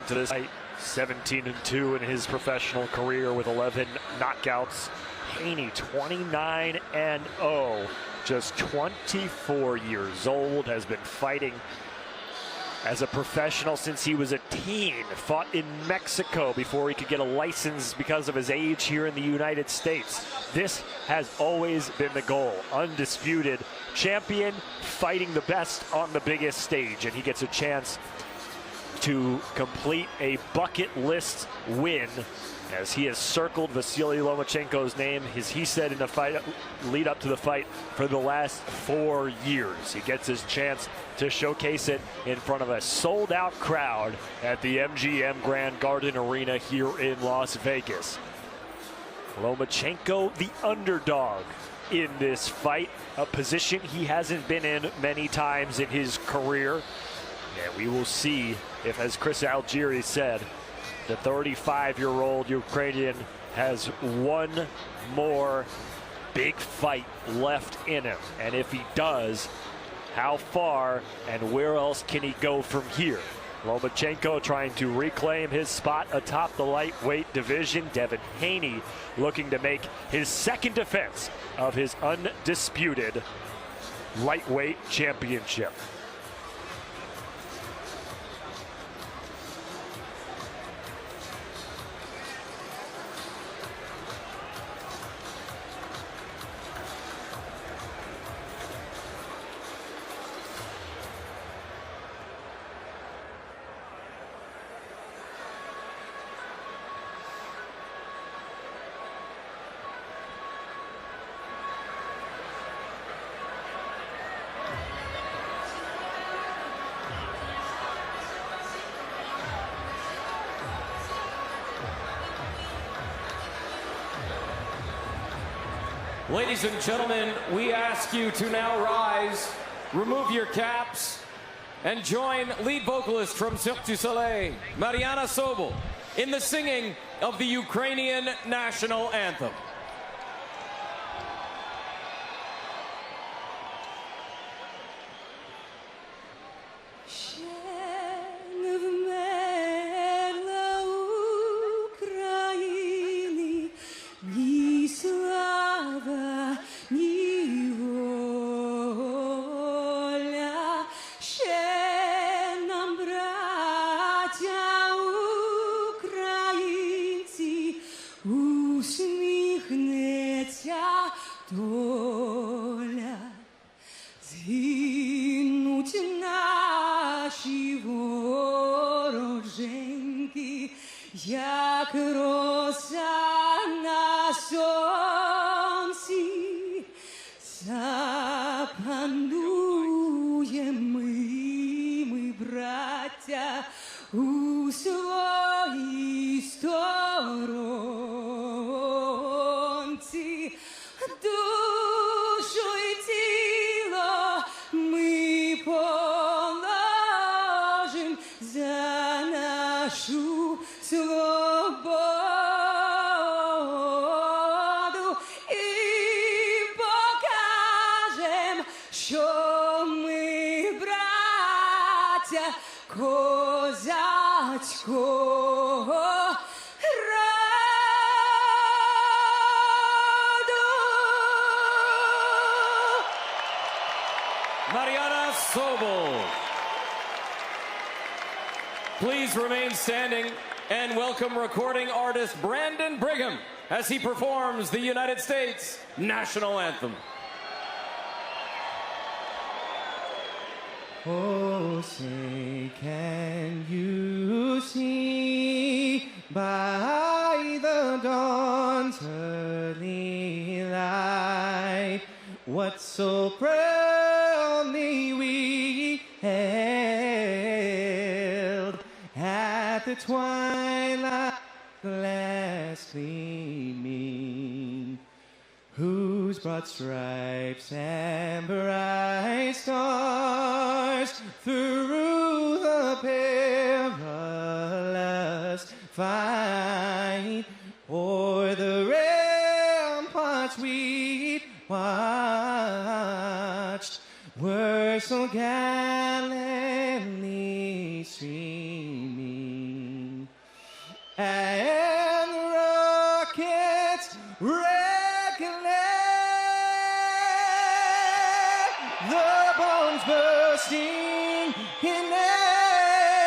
to this fight. 17-2 in his professional career with 11 knockouts. Haney 29-0, just 24 years old, has been fighting as a professional since he was a teen. Fought in Mexico before he could get a license because of his age here in the United States. This has always been the goal. Undisputed champion, fighting the best on the biggest stage, and he gets a chance to complete a bucket list win as he has circled Vasiliy Lomachenko's name, as he said in the fight lead up to the fight, for the last 4 years. He gets his chance to showcase it in front of a sold-out crowd at the MGM Grand Garden Arena here in Las Vegas. Lomachenko, the underdog in this fight, a position he hasn't been in many times in his career. And we will see if, as Chris Algieri said, the 35-year-old Ukrainian has one more big fight left in him. And if he does, how far and where else can he go from here? Lomachenko trying to reclaim his spot atop the lightweight division. Devin Haney looking to make his second defense of his undisputed lightweight championship. Ladies and gentlemen, we ask you to now rise, remove your caps, and join lead vocalist from Cirque du Soleil, Mariana Sobol, in the singing of the Ukrainian national anthem. Доля, згинуть наші вороженьки, як роса на сонці, запануємо ми, браття, у своїй сторонці. Душу і тіло ми положим за нашу свободу і покажем, що ми браття козацького. Mariana Sobol. Please remain standing and welcome recording artist Brandon Brigham as he performs the United States national anthem. Oh, say, can you see by the dawn's early light what so proudly we held at the twilight glass gleaming, whose broad stripes and bright stars through the perilous fight o'er the ramparts we watched were so gallantly streaming. and the rockets regulate, the bombs bursting in air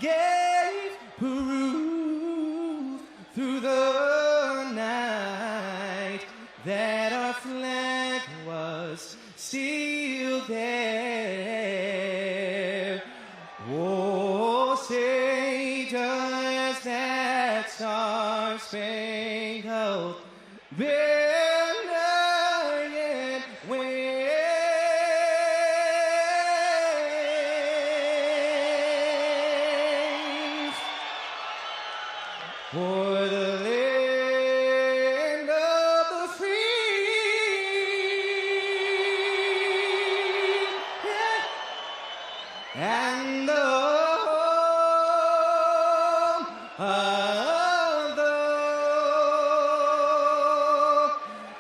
gave proof through the night that our flag was still there. Oh, say does that star-spangled banner yet wave for the land of the free and the home of the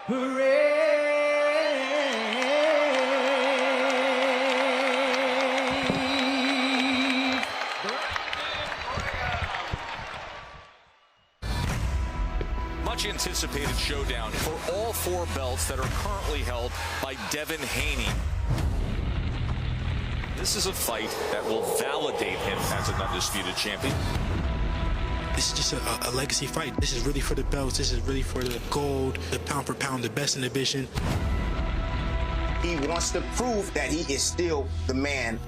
brave. Much anticipated showdown for all four belts that are currently held by Devin Haney. This is a fight that will validate him as an undisputed champion. This is just a legacy fight. This is really for the belts. This is really for the gold, the pound for pound, the best in the division. He wants to prove that he is still the man.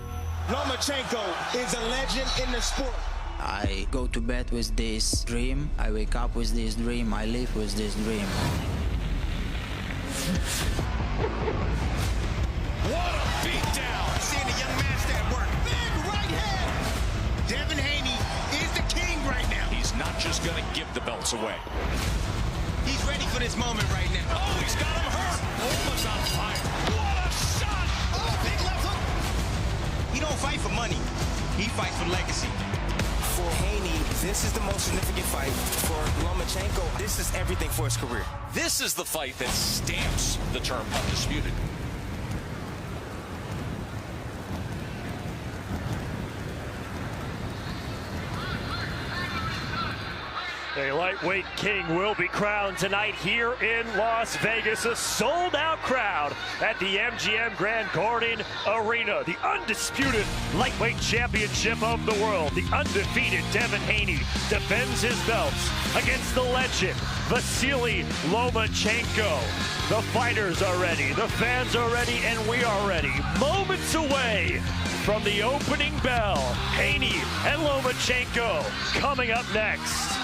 Lomachenko is a legend in the sport. I go to bed with this dream. I wake up with this dream. I live with this dream. What a beatdown! Seeing the young master at work. Big right hand. Devin Haney is the king right now. He's not just going to give the belts away. He's ready for this moment right now. Oh, he's got him hurt. Almost on fire. What a shot! Oh, big left hook. He don't fight for money. He fights for legacy. For Haney, this is the most significant fight. For Lomachenko, this is everything for his career. This is the fight that stamps the term undisputed. A lightweight king will be crowned tonight here in Las Vegas. A sold-out crowd at the MGM Grand Garden Arena. The undisputed lightweight championship of the world. The undefeated Devin Haney defends his belts against the legend, Vasiliy Lomachenko. The fighters are ready, the fans are ready, and we are ready. Moments away from the opening bell. Haney and Lomachenko coming up next.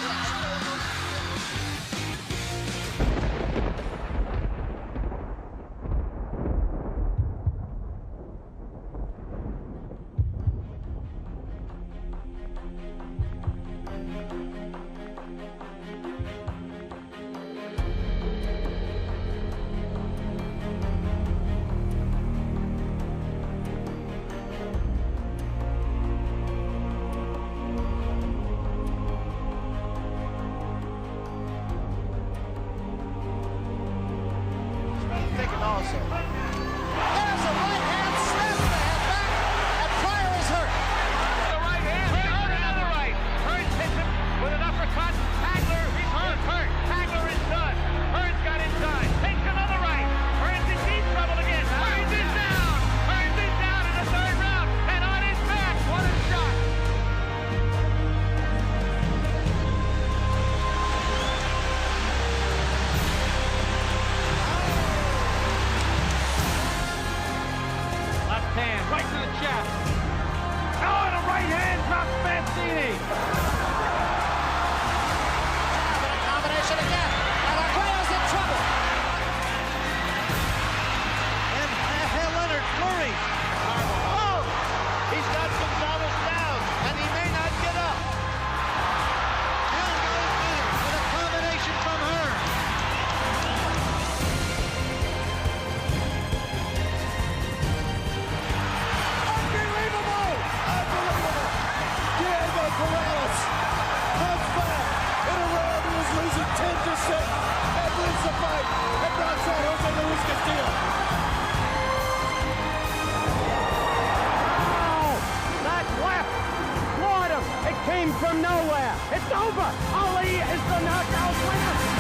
came from nowhere. It's over. Ali is the knockout winner.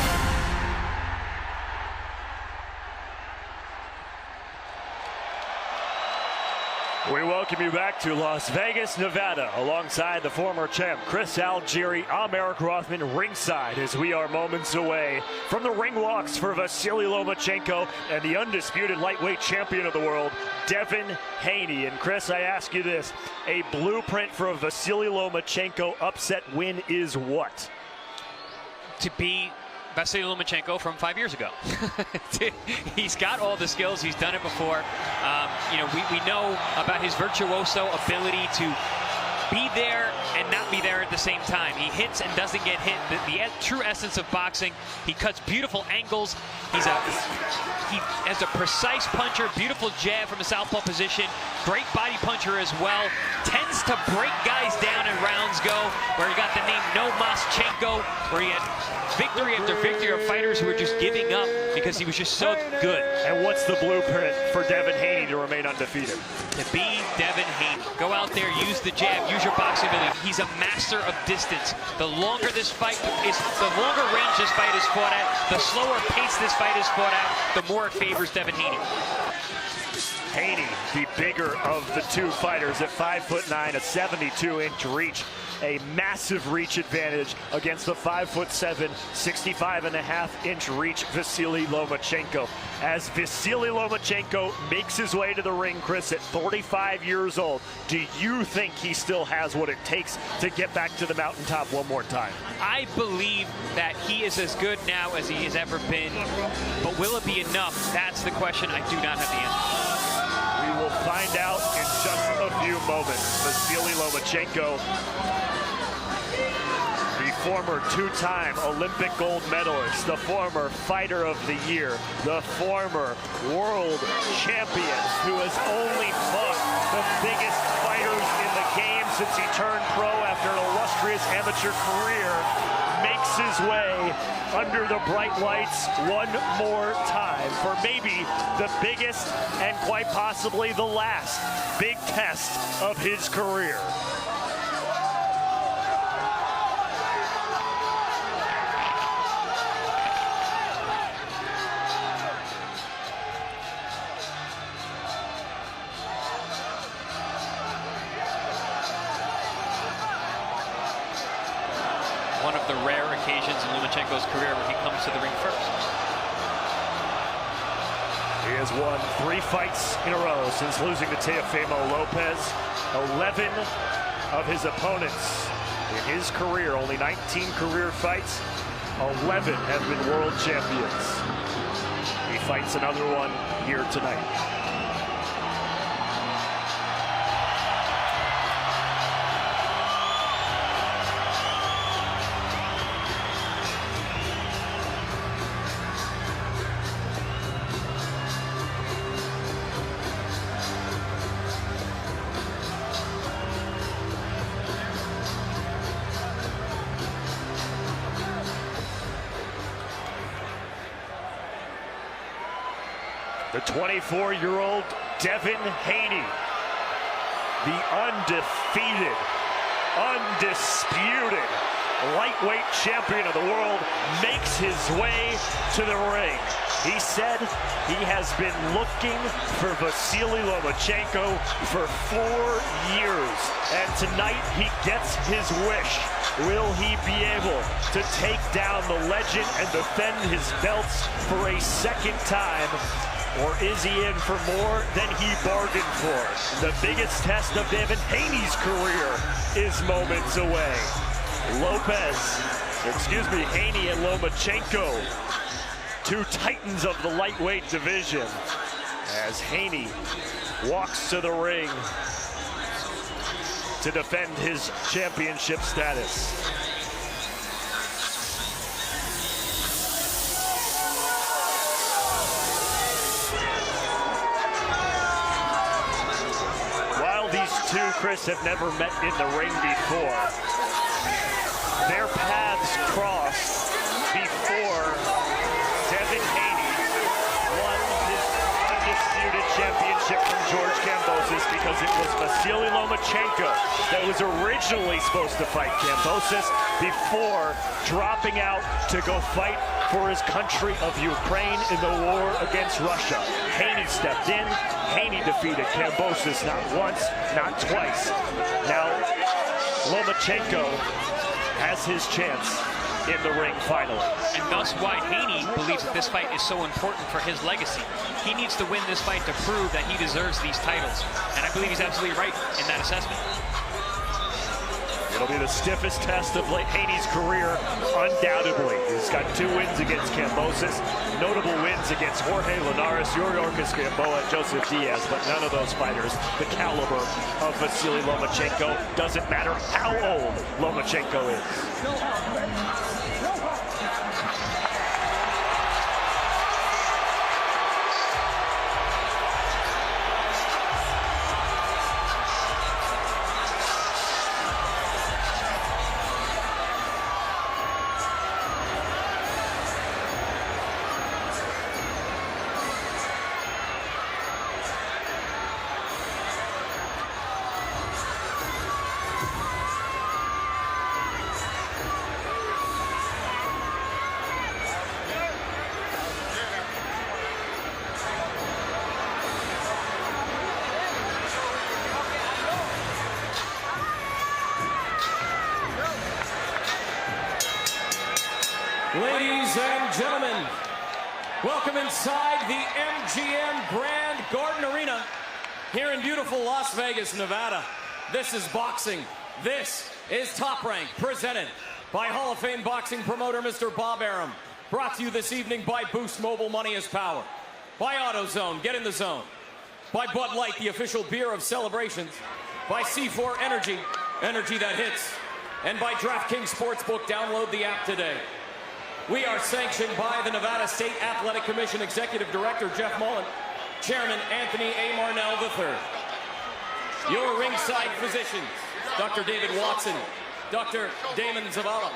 We welcome you back to Las Vegas, Nevada, alongside the former champ Chris Algieri. I'm Eric Rothman, ringside, as we are moments away from the ring walks for Vasiliy Lomachenko and the undisputed lightweight champion of the world, Devin Haney. And Chris, I ask you this, a blueprint for a Vasiliy Lomachenko upset win is what? To be Vasiliy Lomachenko from 5 years ago. He's got all the skills. He's done it before. You know, we know about his virtuoso ability to be there and not be there at the same time. He hits and doesn't get hit. The true essence of boxing. He cuts beautiful angles. He has a precise puncher, beautiful jab from a southpaw position, great body puncher as well. Tends to break guys down in rounds go, where he got the name No Moschenko, where he had victory after victory of fighters who were just giving up because he was just so good. And what's the blueprint for Devin Haney to remain undefeated? To be Devin Haney. Go out there, use the jab, use your boxing ability. He's a master of distance. The longer this fight is, the longer range this fight is fought at, the slower pace this fight is fought at, the more it favors Devin Haney. Haney, the bigger of the two fighters at 5'9", a 72-inch reach. A massive reach advantage against the 5'7", 65.5-inch reach Vasiliy Lomachenko. As Vasiliy Lomachenko makes his way to the ring, Chris, at 45 years old, do you think he still has what it takes to get back to the mountaintop one more time? I believe that he is as good now as he has ever been, but will it be enough? That's the question I do not have the answer. We will find out in just a few moments. Vasiliy Lomachenko, the former two-time Olympic gold medalist, the former fighter of the year, the former world champion who has only fought the biggest fighters in the game since he turned pro after an illustrious amateur career, makes his way under the bright lights one more time for maybe the biggest and quite possibly the last big test of his career. One of the rare occasions in Lomachenko's career where he comes to the ring first. He has won 3 fights in a row since losing to Teofimo Lopez. 11 of his opponents in his career, only 19 career fights, 11 have been world champions. He fights another one here tonight. The 24-year-old Devin Haney, the undefeated, undisputed lightweight champion of the world, makes his way to the ring. He said he has been looking for Vasiliy Lomachenko for 4 years, and tonight he gets his wish. Will he be able to take down the legend and defend his belts for a second time? Or is he in for more than he bargained for? The biggest test of Devin Haney's career is moments away. Haney and Lomachenko, two titans of the lightweight division, as Haney walks to the ring to defend his championship status. Two, Chris, have never met in the ring before. Their paths crossed before Devin Haney won his undisputed championship from George Kambosos because it was Vasiliy Lomachenko that was originally supposed to fight Kambosos before dropping out to go fight for his country of Ukraine in the war against Russia. Haney stepped in. Haney defeated Kambosos not once, not twice. Now Lomachenko has his chance in the ring finally. And thus why Haney believes that this fight is so important for his legacy. He needs to win this fight to prove that he deserves these titles. And I believe he's absolutely right in that assessment. It'll be the stiffest test of Haney's career, undoubtedly. He's got 2 wins against Kambosos, notable wins against Jorge Linares, Yuriorkis Gamboa, and Joseph Diaz, but none of those fighters the caliber of Vasiliy Lomachenko. Doesn't matter how old Lomachenko is. Ladies and gentlemen, welcome inside the MGM Grand Garden Arena here in beautiful Las Vegas, Nevada. This is boxing. This is Top Rank, presented by Hall of Fame boxing promoter Mr. Bob Arum. Brought to you this evening by Boost Mobile, money is power. By AutoZone, get in the zone. By Bud Light, the official beer of celebrations. By C4 Energy, energy that hits. And by DraftKings Sportsbook, download the app today. We are sanctioned by the Nevada State Athletic Commission Executive Director Jeff Mullen, Chairman Anthony A. Marnell III. Your ringside physicians, Dr. David Watson, Dr. Damon Zavala,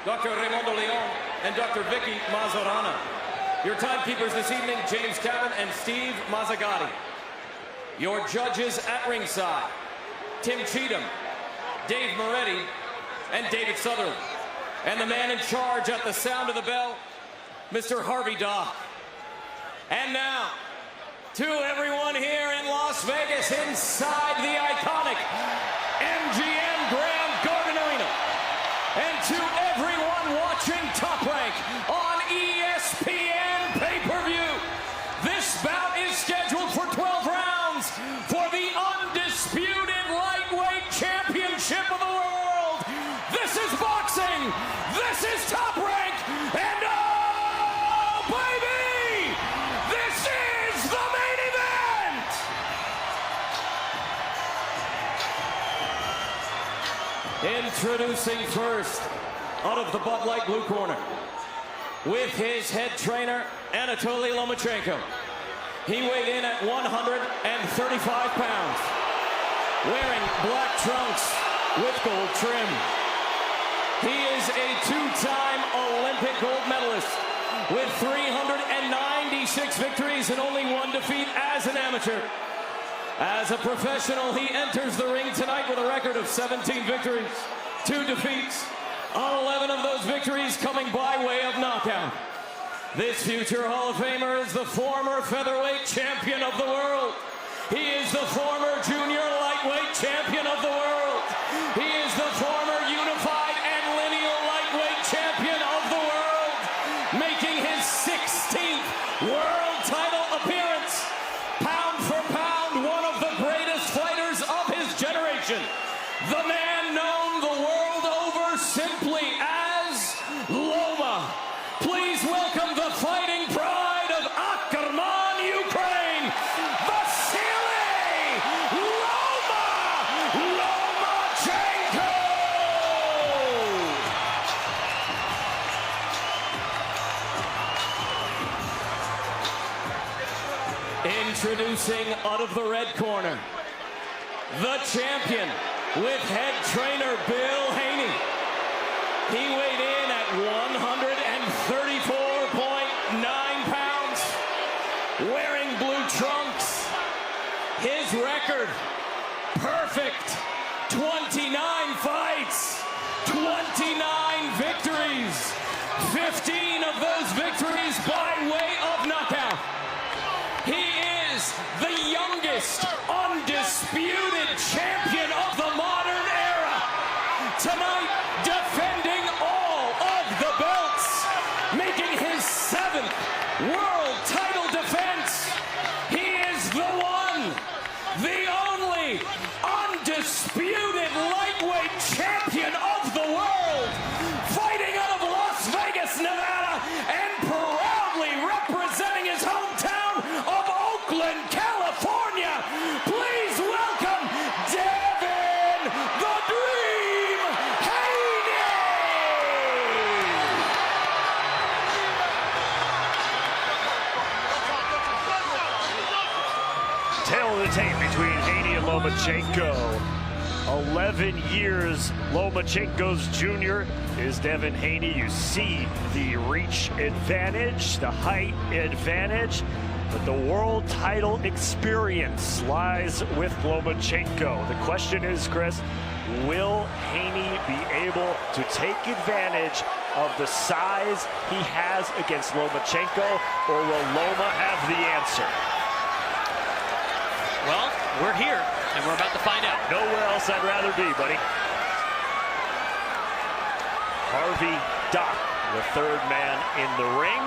Dr. Raimundo Leon, and Dr. Vicky Mazzarana. Your timekeepers this evening, James Cameron and Steve Mazzagatti. Your judges at ringside, Tim Cheatham, Dave Moretti, and David Sutherland. And the man in charge at the sound of the bell, Mr. Harvey Dock. And now, to everyone here in Las Vegas inside the iconic MGM Grand Garden Arena, and to everyone watching Top Rank on ESPN pay-per-view, this bout is scheduled for 12 rounds for the undisputed lightweight championship of the world. This is boxing. This is Top Rank. And oh, baby, this is the main event. Introducing first, out of the Bud Light blue corner, with his head trainer, Vasiliy Lomachenko. He weighed in at 135 pounds, wearing black trunks with gold trim. He is a 2-time Olympic gold medalist with 396 victories and only 1 defeat as an amateur. As a professional, he enters the ring tonight with a record of 17 victories, 2 defeats, 11 of those victories coming by way of knockout. This future Hall of Famer is the former featherweight champion of the world. He is the former junior lightweight champion of the world. He is the former unified and lineal lightweight champion of the world, making his 16th world title appearance. Pound for pound, one of the greatest fighters of his generation. The man known the world over simply as Loma. Please welcome the fighting pride of Ackerman, Ukraine, Vasiliy Lomachenko! Introducing out of the red corner, the champion with head trainer Bill Haney. He weighed in at 134.9 pounds, wearing blue trunks. His perfect 29 fights, 29 victories, 15 of those victories by way of knockout. He is the youngest undisputed champion of the modern era. Tonight, defending all of the belts, making his 7th world title defense. He is the one, the only undisputed lightweight champion of the world, fighting out of Las Vegas, Nevada, and proudly representing his hometown of Oakland, California. Please welcome Devin the Dream Haney! Tail of the tape between Haney and Lomachenko. 11 years Lomachenko's junior is Devin Haney. You see the reach advantage, the height advantage, but the world title experience lies with Lomachenko. The question is, Chris, will Haney be able to take advantage of the size he has against Lomachenko, or will Loma have the answer? Well, we're here, and we're about to find out. Nowhere else I'd rather be, buddy. Harvey Dock, the 3rd man in the ring.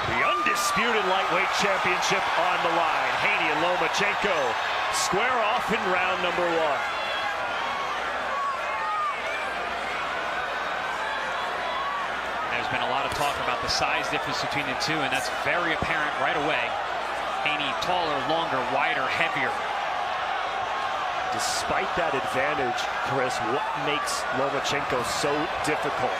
The undisputed lightweight championship on the line. Haney and Lomachenko square off in round number 1. There's been a lot of talk about the size difference between the two, and that's very apparent right away. Haney taller, longer, wider, heavier. Despite that advantage, Chris, what makes Lomachenko so difficult?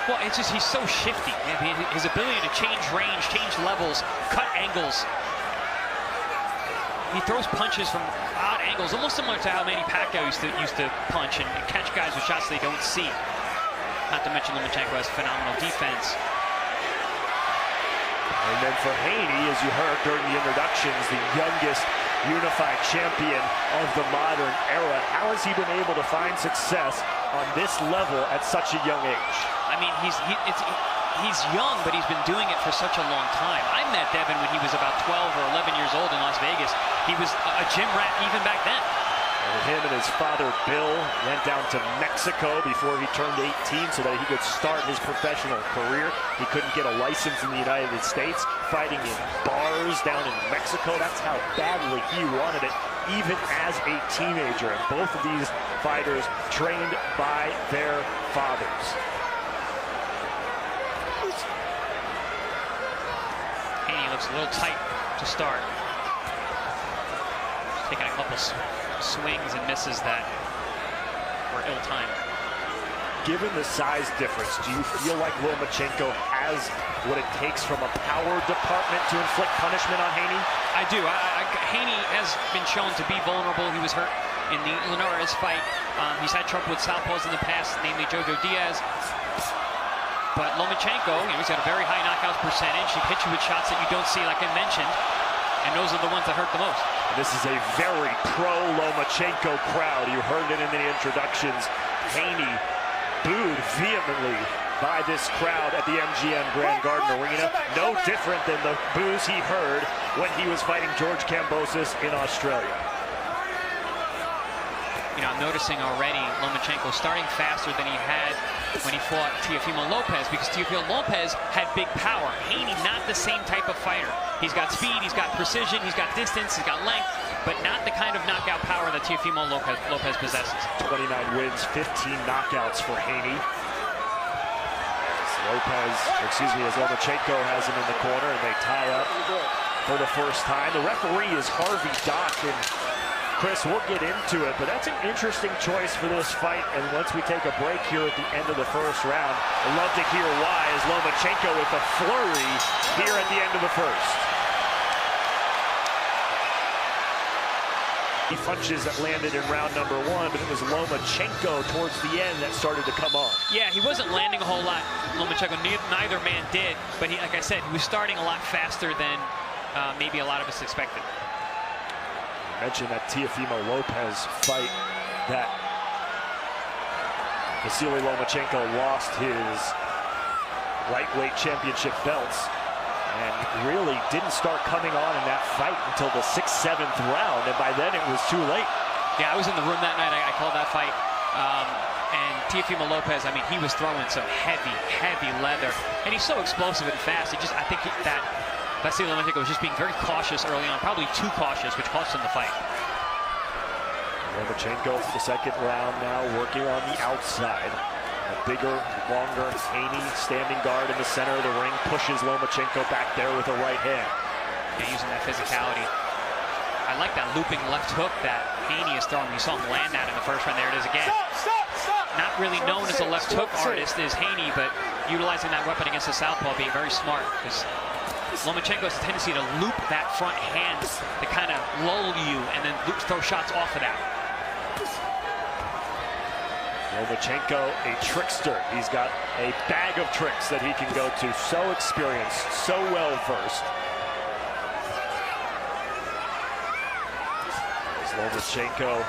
Well, it's just he's so shifty. I mean, his ability to change range, change levels, cut angles. He throws punches from odd angles, almost similar to how Manny Pacquiao used to punch and catch guys with shots they don't see. Not to mention Lomachenko has phenomenal defense. And then for Haney, as you heard during the introductions, the youngest unified champion of the modern era. How has he been able to find success on this level at such a young age? I mean, he's young, but he's been doing it for such a long time. I met Devin when he was about 12 or 11 years old in Las Vegas. He was a gym rat even back then. And him and his father, Bill, went down to Mexico before he turned 18 so that he could start his professional career. He couldn't get a license in the United States, fighting in bars down in Mexico. That's how badly he wanted it, even as a teenager. And both of these fighters trained by their fathers. Haney looks a little tight to start. Taking a couple swings and misses that were ill-timed. Given the size difference, do you feel like Lomachenko has what it takes from a power department to inflict punishment on Haney? I do. Haney has been shown to be vulnerable. He was hurt in the Linares fight. He's had trouble with southpaws in the past, namely Jojo Diaz. But Lomachenko, he's got a very high knockout percentage. He hits you with shots that you don't see, like I mentioned, and those are the ones that hurt the most. This is a very pro-Lomachenko crowd. You heard it in the introductions. Haney booed vehemently by this crowd at the MGM Grand Garden Arena. No different than the boos he heard when he was fighting George Kambosos in Australia. You know, I'm noticing already Lomachenko starting faster than he had when he fought Teofimo Lopez, because Teofimo Lopez had big power. Haney, not the same type of fighter. He's got speed, he's got precision, he's got distance, he's got length, but not the kind of knockout power that Teofimo Lopez possesses. 29 wins, 15 knockouts for Haney. As Lomachenko has him in the corner, and they tie up for the first time. The referee is Harvey Dock, and Chris, we'll get into it, but that's an interesting choice for this fight. And once we take a break here at the end of the first round, I'd love to hear why, as Lomachenko with a flurry here at the end of the first. Punches that landed in round number 1, but it was Lomachenko towards the end that started to come on. Yeah, he wasn't landing a whole lot. Lomachenko, neither man did, but he, like I said, he was starting a lot faster than maybe a lot of us expected. mentioned that Teofimo Lopez fight that Vasiliy Lomachenko lost his lightweight championship belts and really didn't start coming on in that fight until the 6th, 7th round, and by then it was too late. Yeah, I was in the room that night. I called that fight. And Teofimo Lopez, I mean, he was throwing some heavy leather, and he's so explosive and fast. I think that Vasyl Lomachenko was just being very cautious early on, probably too cautious, which cost him the fight. Lomachenko, the 2nd round now, working on the outside. A bigger, longer Haney standing guard in the center of the ring, pushes Lomachenko back there with a right hand. Yeah, using that physicality. I like that looping left hook that Haney is throwing. You saw him land that in the 1st round. There it is again. Not really known as a left hook artist is Haney, but utilizing that weapon against the southpaw, being very smart, because Lomachenko has a tendency to loop that front hand to kind of lull you and then throw shots off of that. Lomachenko, a trickster. He's got a bag of tricks that he can go to. So experienced, so well versed. Lomachenko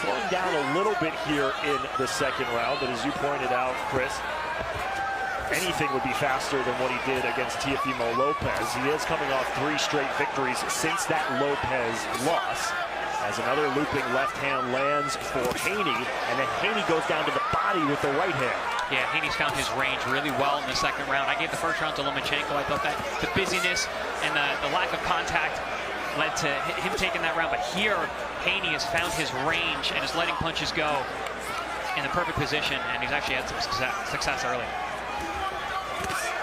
slowing down a little bit here in the 2nd round, but as you pointed out, Chris, anything would be faster than what he did against Teofimo Lopez. He is coming off 3 straight victories since that Lopez loss, as another looping left hand lands for Haney, and then Haney goes down to the body with the right hand. Yeah, Haney's found his range really well in the 2nd round. I gave the 1st round to Lomachenko. I thought that the busyness and the lack of contact led to him taking that round, but here Haney has found his range and is letting punches go in the perfect position, and he's actually had some success early.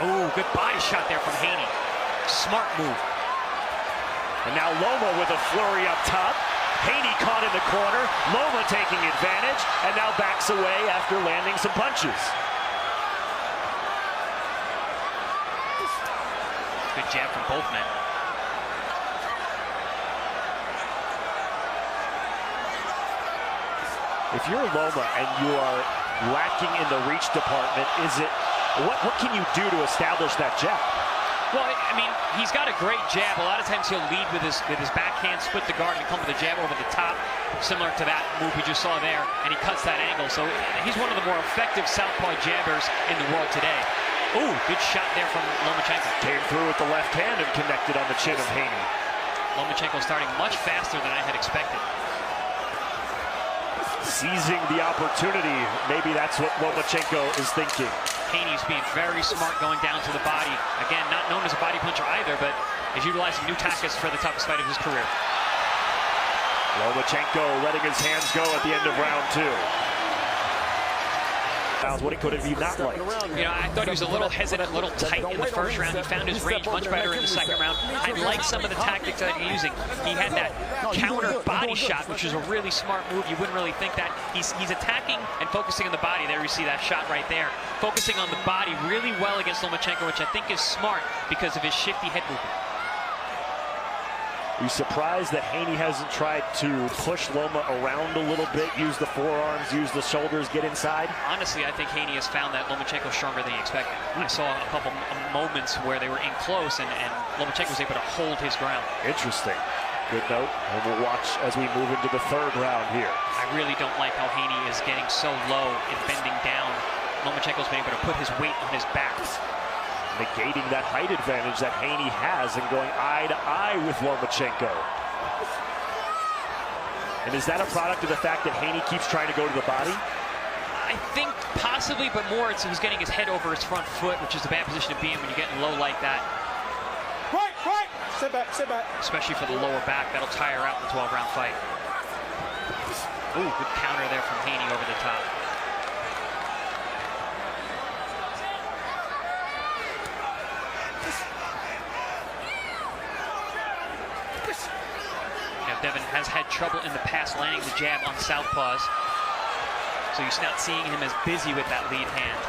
Oh, good body shot there from Haney. Smart move. And now Loma with a flurry up top. Haney caught in the corner. Loma taking advantage, and now backs away after landing some punches. Good jab from both men. If you're Loma and you are lacking in the reach department, what can you do to establish that jab? Well, I mean, he's got a great jab. A lot of times he'll lead with his backhand, split the guard, and come with a jab over the top, similar to that move we just saw there, and he cuts that angle. So he's one of the more effective southpaw jabbers in the world today. Ooh, good shot there from Lomachenko. Came through with the left hand and connected on the chin of Haney. Lomachenko starting much faster than I had expected. Seizing the opportunity, maybe that's what Lomachenko is thinking. Haney's being very smart going down to the body. Again, not known as a body puncher either, but is utilizing new tactics for the toughest fight of his career. Lomachenko letting his hands go at the end of round 2. What could he not like? You know, I thought he was a little hesitant, a little tight in the 1st round. He found his range much better in the 2nd round. I like some of the tactics that he's using. He had that counter body shot, which was a really smart move. You wouldn't really think that. He's attacking and focusing on the body. There you see that shot right there. Focusing on the body really well against Lomachenko, which I think is smart because of his shifty head movement. Are you surprised that Haney hasn't tried to push Loma around a little bit, use the forearms, use the shoulders, get inside? Honestly, I think Haney has found that Lomachenko is stronger than he expected. I saw a couple moments where they were in close, and Lomachenko was able to hold his ground. Interesting. Good note, and we'll watch as we move into the 3rd round here. I really don't like how Haney is getting so low and bending down. Lomachenko's been able to put his weight on his back, negating that height advantage that Haney has and going eye to eye with Lomachenko. And is that a product of the fact that Haney keeps trying to go to the body? I think possibly, but more it's he's getting his head over his front foot, which is a bad position to be in when you're getting low like that. Right. Sit back. Especially for the lower back, that'll tire out the 12-round fight. Ooh, good counter there from Haney over the top. Devin has had trouble in the past landing the jab on southpaws, so you're not seeing him as busy with that lead hand,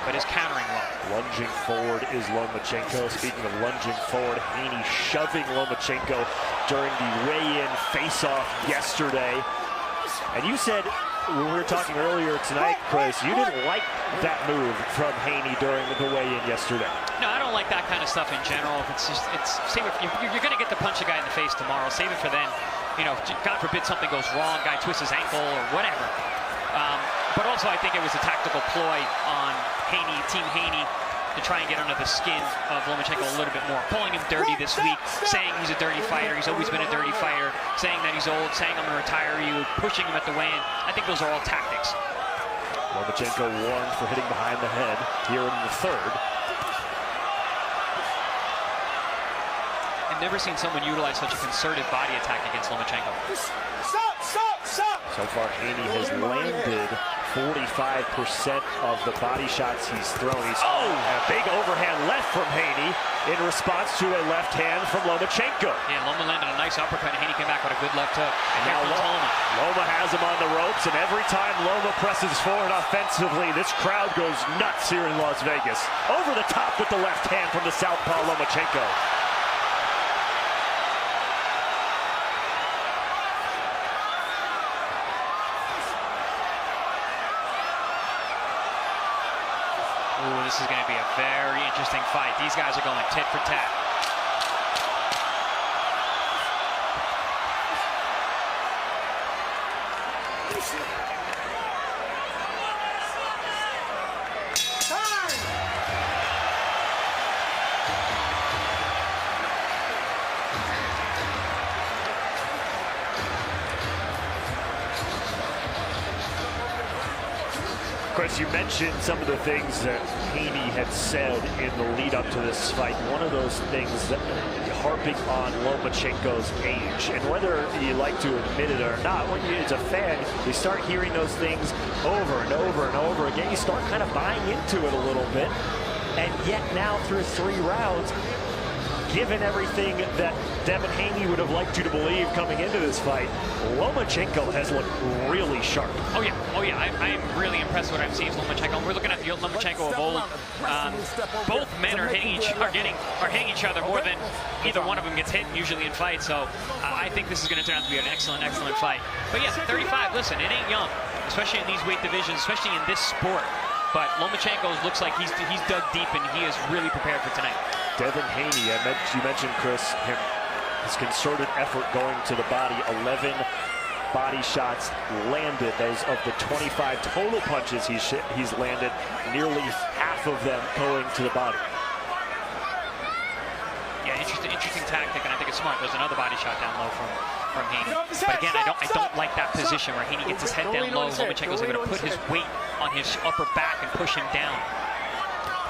but is countering well. Lunging forward is Lomachenko. Speaking of lunging forward, Haney shoving Lomachenko during the weigh-in face-off yesterday. And you said when we were talking earlier tonight, Chris, you didn't like that move from Haney during the weigh-in yesterday. No, I don't like that kind of stuff in general. Save it. You're going to get to punch a guy in the face tomorrow. Save it for then. You know, God forbid something goes wrong, guy twists his ankle or whatever. But also, I think it was a tactical ploy on Haney, Team Haney, to try and get under the skin of Lomachenko a little bit more. Calling him dirty this week, saying he's a dirty fighter. He's always been a dirty fighter. Saying that he's old, saying I'm going to retire you, pushing him at the weigh-in. I think those are all tactics. Lomachenko warned for hitting behind the head here in the third. I've never seen someone utilize such a concerted body attack against Lomachenko. So far, Haney has landed 45% of the body shots he's thrown. He's a big overhand left from Haney in response to a left hand from Lomachenko. Yeah, Loma landed a nice uppercut, and Haney came back with a good left hook. And now Loma has him on the ropes, and every time Loma presses forward offensively, this crowd goes nuts here in Las Vegas. Over the top with the left hand from the southpaw Lomachenko. Ooh, this is going to be a very interesting fight. These guys are going tit for tat. Chris, you mentioned some of the things that Haney had said in the lead up to this fight. One of those things that harping on Lomachenko's age, and whether you like to admit it or not, when as a fan, you start hearing those things over and over and over again. You start kind of buying into it a little bit, and yet now through 3 rounds, given everything that Devin Haney would have liked you to believe coming into this fight, Lomachenko has looked really sharp. Oh yeah. I am really impressed with what I'm seeing from Lomachenko. We're looking at the Lomachenko of old. Both men are hitting each other more than either one of them gets hit usually in fights. So I think this is going to turn out to be an excellent fight. But yeah, 35. Listen, it ain't young, especially in these weight divisions, especially in this sport. But Lomachenko looks like he's dug deep, and he is really prepared for tonight. Devin Haney, you mentioned, Chris, his concerted effort going to the body. 11 body shots landed. Those of the 25 total punches he's landed, nearly half of them going to the body. Yeah, interesting tactic, and I think it's smart. There's another body shot down low from Haney. But again, I don't like that position where Haney gets his head down low. Lomachenko's able to put his weight on his upper back and push him down.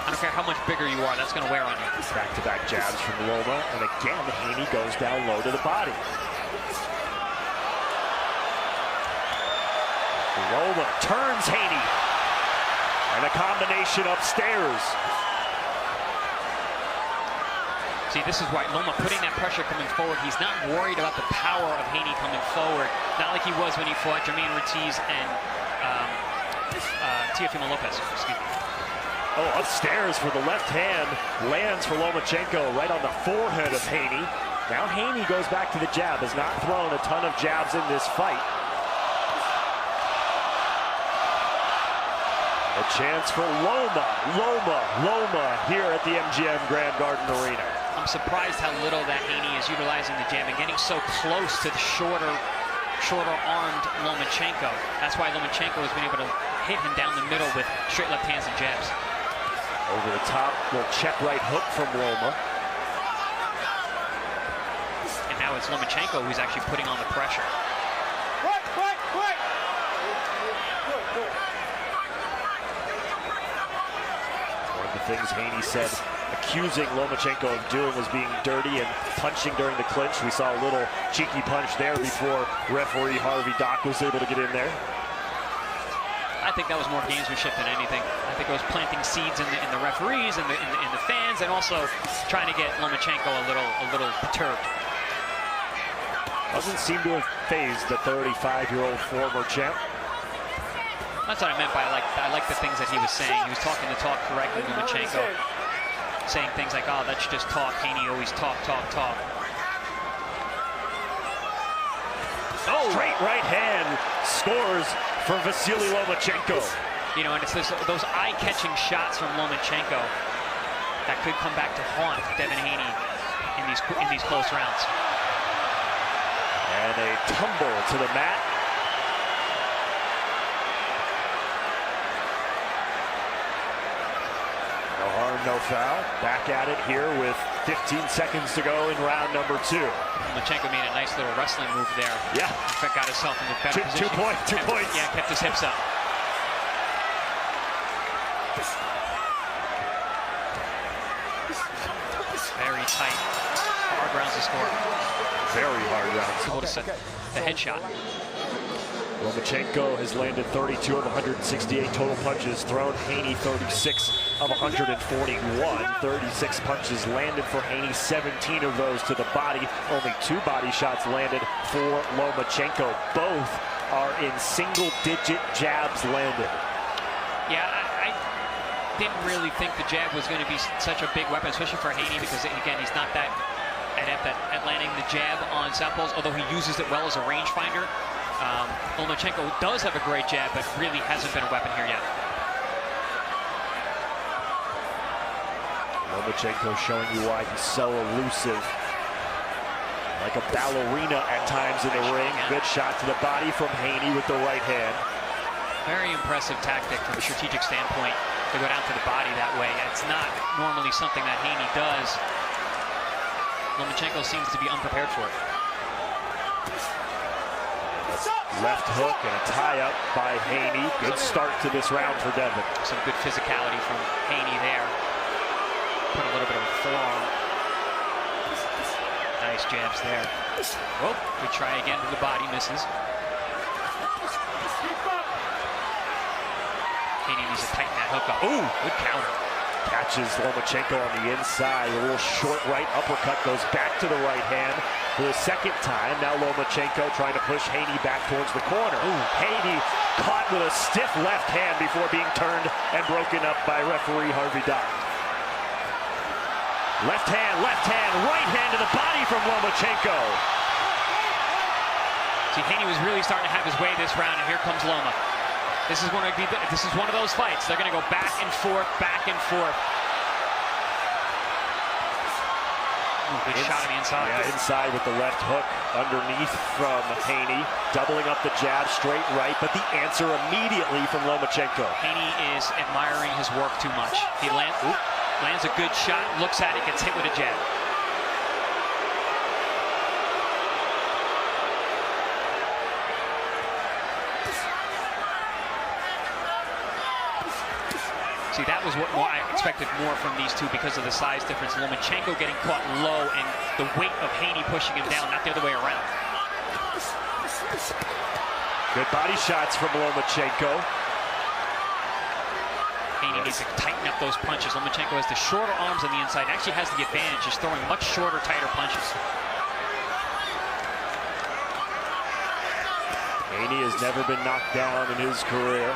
I don't care how much bigger you are, that's going to wear on you. Back-to-back jabs from Loma, and again, Haney goes down low to the body. Loma turns Haney, and a combination upstairs. See, this is why Loma putting that pressure coming forward. He's not worried about the power of Haney coming forward. Not like he was when he fought Jermaine Ortiz and Teofimo Lopez. Excuse me. Oh, upstairs for the left hand. Lands for Lomachenko right on the forehead of Haney. Now Haney goes back to the jab. Has not thrown a ton of jabs in this fight. A chance for Loma here at the MGM Grand Garden Arena. I'm surprised how little that Haney is utilizing the jab and getting so close to the shorter-armed Lomachenko. That's why Lomachenko has been able to hit him down the middle with straight left hands and jabs. Over the top, little check right hook from Loma. And now it's Lomachenko who's actually putting on the pressure. One of the things Haney said, accusing Lomachenko of doing, was being dirty and punching during the clinch. We saw a little cheeky punch there before referee Harvey Dock was able to get in there. I think that was more gamesmanship than anything. I think it was planting seeds in the referees and in the fans, and also trying to get Lomachenko a little perturbed. Doesn't seem to have phased the 35-year-old former champ. That's what I meant by I like the things that he was saying. He was talking the talk correctly, Lomachenko, saying things like, "Oh, that's just talk. Haney always talk." Oh, straight right hand scores for Vasiliy Lomachenko. You know, and it's those eye-catching shots from Lomachenko that could come back to haunt Devin Haney in these close rounds. And a tumble to the mat. No harm, no foul. Back at it here with 15 seconds to go in round number 2. Lomachenko made a nice little wrestling move there. Yeah. In fact, got himself in a better position. 2 points. Yeah, kept his hips up. Very tight. Hard rounds to score. Very hard rounds. Notice the headshot. Lomachenko has landed 32 of 168 total punches thrown. Haney 36 of 141. 36 punches landed for Haney, 17 of those to the body. Only 2 body shots landed for Lomachenko. Both are in single-digit jabs landed. Yeah, I didn't really think the jab was going to be such a big weapon, especially for Haney, because, again, he's not that adept at landing the jab on southpaws, although he uses it well as a rangefinder. Lomachenko does have a great jab, but really hasn't been a weapon here yet. Lomachenko showing you why he's so elusive. Like a ballerina at times in the ring. Good shot to the body from Haney with the right hand. Very impressive tactic from a strategic standpoint to go down to the body that way. It's not normally something that Haney does. Lomachenko seems to be unprepared for it. Left hook and a tie-up by Haney. Good start to this round for Devin. Some good physicality from Haney there. Put a little bit of a forearm. Nice jabs there. Oh, we try again to the body, misses. Haney needs to tighten that hook up. Ooh, good counter. Catches Lomachenko on the inside. A little short right uppercut goes back to the right hand for the second time. Now Lomachenko trying to push Haney back towards the corner. Ooh, Haney caught with a stiff left hand before being turned and broken up by referee Harvey Dock. Left hand, right hand to the body from Lomachenko. See, Haney was really starting to have his way this round, and here comes Loma. This is one of those fights. They're going to go back and forth, back and forth. Ooh, good shot on the inside. Yeah, inside with the left hook underneath from Haney. Doubling up the jab, straight right, but the answer immediately from Lomachenko. Haney is admiring his work too much. He lands a good shot, looks at it, gets hit with a jab. See, that was what I expected more from these two because of the size difference. Lomachenko getting caught low and the weight of Haney pushing him down, not the other way around. Good body shots from Lomachenko. Haney needs to tighten up those punches. Lomachenko has the shorter arms on the inside, actually has the advantage, just throwing much shorter, tighter punches. Haney has never been knocked down in his career.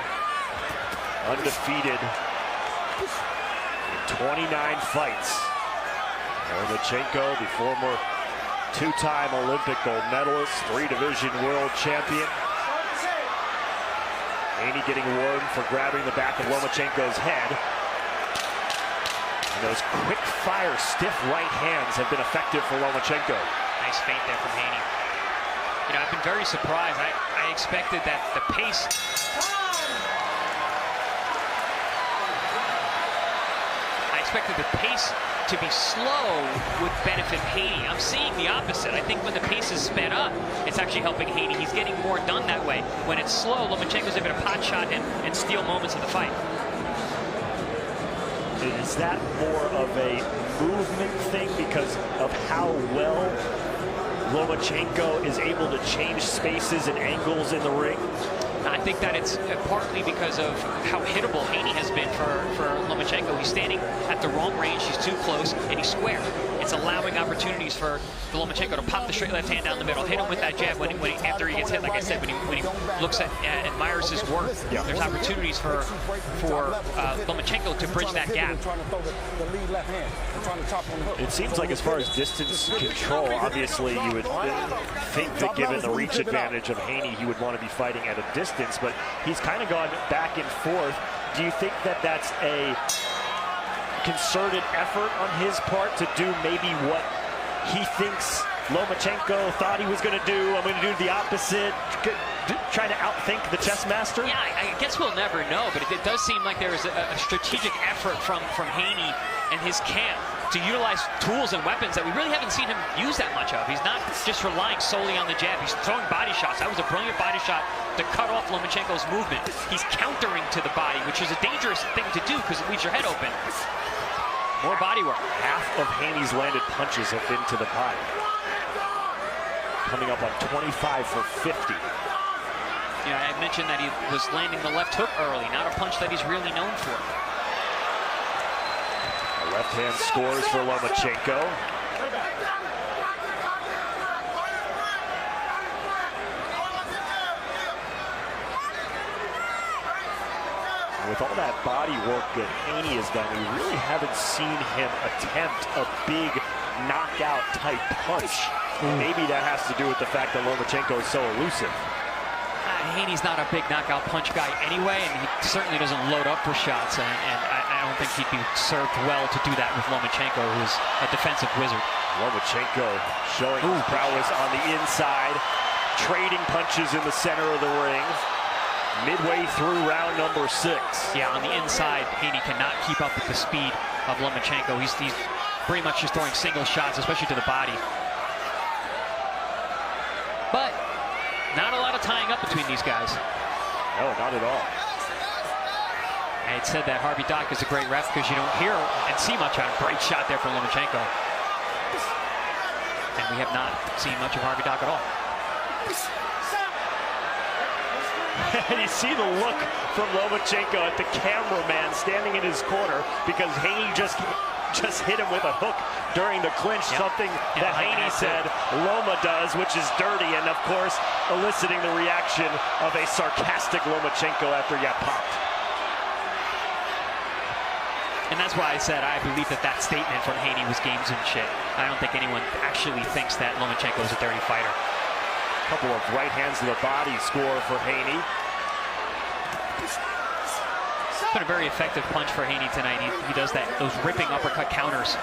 Undefeated in 29 fights. Lomachenko, the former 2-time Olympic gold medalist, 3-division world champion. Haney getting a warning for grabbing the back of Lomachenko's head. And those quick-fire, stiff right hands have been effective for Lomachenko. Nice feint there from Haney. You know, I've been very surprised. I expected that the pace... expected the pace to be slow would benefit Haney. I'm seeing the opposite. I think when the pace is sped up, it's actually helping Haney. He's getting more done that way. When it's slow, Lomachenko's able to pot shot him and steal moments of the fight. Is that more of a movement thing because of how well Lomachenko is able to change spaces and angles in the ring? I think that it's partly because of how hittable Haney has been for Lomachenko. He's standing at the wrong range, he's too close, and he's square. it's allowing opportunities for Lomachenko to pop the straight left hand down the middle, hit him with that jab after he gets hit. Like I said, when he looks at admires his work, there's opportunities for Lomachenko to bridge that gap. It seems like as far as distance control, obviously you would think that given the reach advantage of Haney, he would want to be fighting at a distance, but he's kind of gone back and forth. Do you think that that's a concerted effort on his part to do maybe what he thinks Lomachenko thought he was going to do? I'm going to do the opposite, trying to outthink the chess master? Yeah, I guess we'll never know, but it does seem like there is a strategic effort from Haney and his camp to utilize tools and weapons that we really haven't seen him use that much of. He's not just relying solely on the jab. He's throwing body shots. That was a brilliant body shot to cut off Lomachenko's movement. He's countering to the body, which is a dangerous thing to do because it leaves your head open. More body work. Half of Haney's landed punches have been to the body. Coming up on 25 for 50. Yeah, I mentioned that he was landing the left hook early, not a punch that he's really known for. The left hand scores for Lomachenko. With all that body work that Haney has done, we really haven't seen him attempt a big knockout type punch. Maybe that has to do with the fact that Lomachenko is so elusive. Haney's not a big knockout punch guy anyway, and he certainly doesn't load up for shots, and I don't think he'd be served well to do that with Lomachenko, who's a defensive wizard. Lomachenko showing his prowess on the inside, trading punches in the center of the ring. Midway through round number 6. Yeah, on the inside, Haney cannot keep up with the speed of Lomachenko. He's pretty much just throwing single shots, especially to the body. But not a lot of tying up between these guys. No, not at all. I had said that Harvey Dock is a great ref because you don't hear and see much on him. Great shot there from Lomachenko. And we have not seen much of Harvey Dock at all. And you see the look from Lomachenko at the cameraman standing in his corner because Haney just hit him with a hook during the clinch, something that Haney said Loma does, which is dirty, and of course eliciting the reaction of a sarcastic Lomachenko after he got popped. And that's why I said I believe that statement from Haney was gamesmanship. I don't think anyone actually thinks that Lomachenko is a dirty fighter. Couple of right hands to the body score for Haney. It's been a very effective punch for Haney tonight. He does those ripping uppercut counters.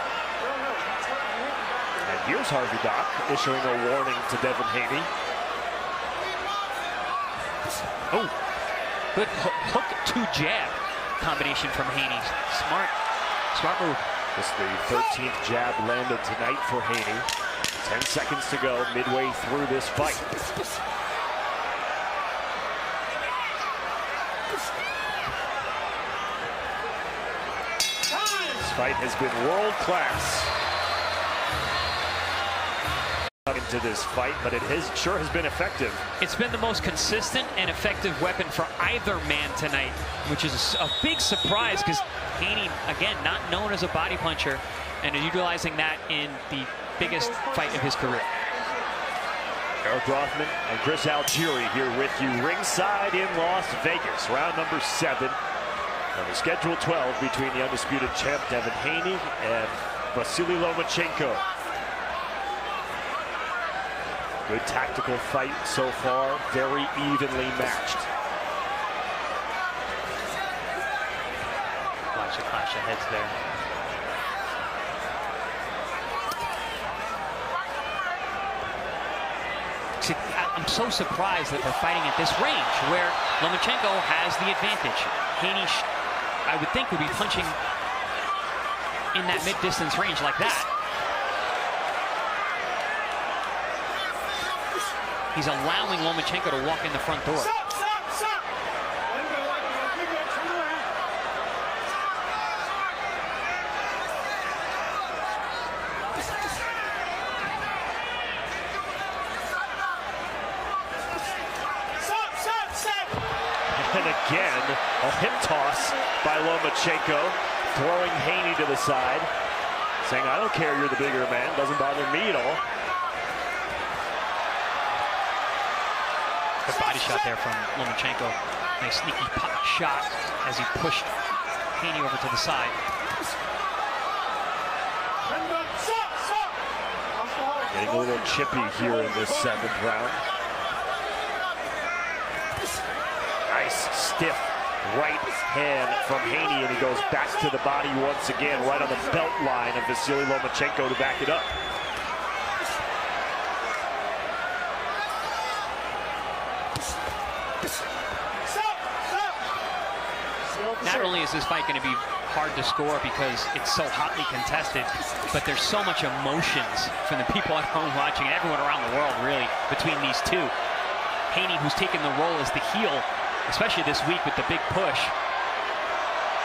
And here's Harvey Dock issuing a warning to Devin Haney. Oh, good hook to jab combination from Haney. Smart move. This is the 13th jab landed tonight for Haney. 10 seconds to go, midway through this fight. This fight has been world class into this fight, but it sure has been effective. It's been the most consistent and effective weapon for either man tonight, which is a big surprise because Haney, again, not known as a body puncher, and utilizing that in the biggest fight of his career. Eric Rothman and Chris Algieri here with you ringside in Las Vegas. Round number 7 on the schedule 12 between the undisputed champ Devin Haney and Vasiliy Lomachenko. Good tactical fight so far, very evenly matched. Watch the clash of heads there. I'm so surprised that we're fighting at this range where Lomachenko has the advantage. Haney, I would think, would be punching in that mid-distance range like that. He's allowing Lomachenko to walk in the front door. And again, a hip toss by Lomachenko, throwing Haney to the side. saying, I don't care, you're the bigger man. Doesn't bother me at all. Good body shot there from Lomachenko. Nice sneaky pop shot as he pushed Haney over to the side. Getting a little chippy here in this 7th round. Nice stiff right hand from Haney, and he goes back to the body once again, right on the belt line of Vasiliy Lomachenko to back it up. Not only is this fight going to be hard to score because it's so hotly contested, but there's so much emotions from the people at home watching, and everyone around the world, really, between these two. Haney, who's taken the role as the heel, especially this week with the big push,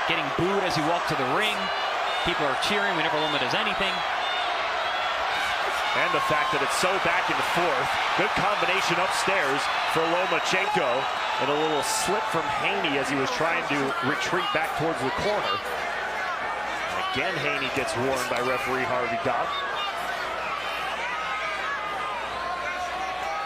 getting booed as he walked to the ring. People are cheering whenever Loma does anything. And the fact that it's so back and forth. Good combination upstairs for Lomachenko. And a little slip from Haney as he was trying to retreat back towards the corner. And again, Haney gets warned by referee Harvey Dobb.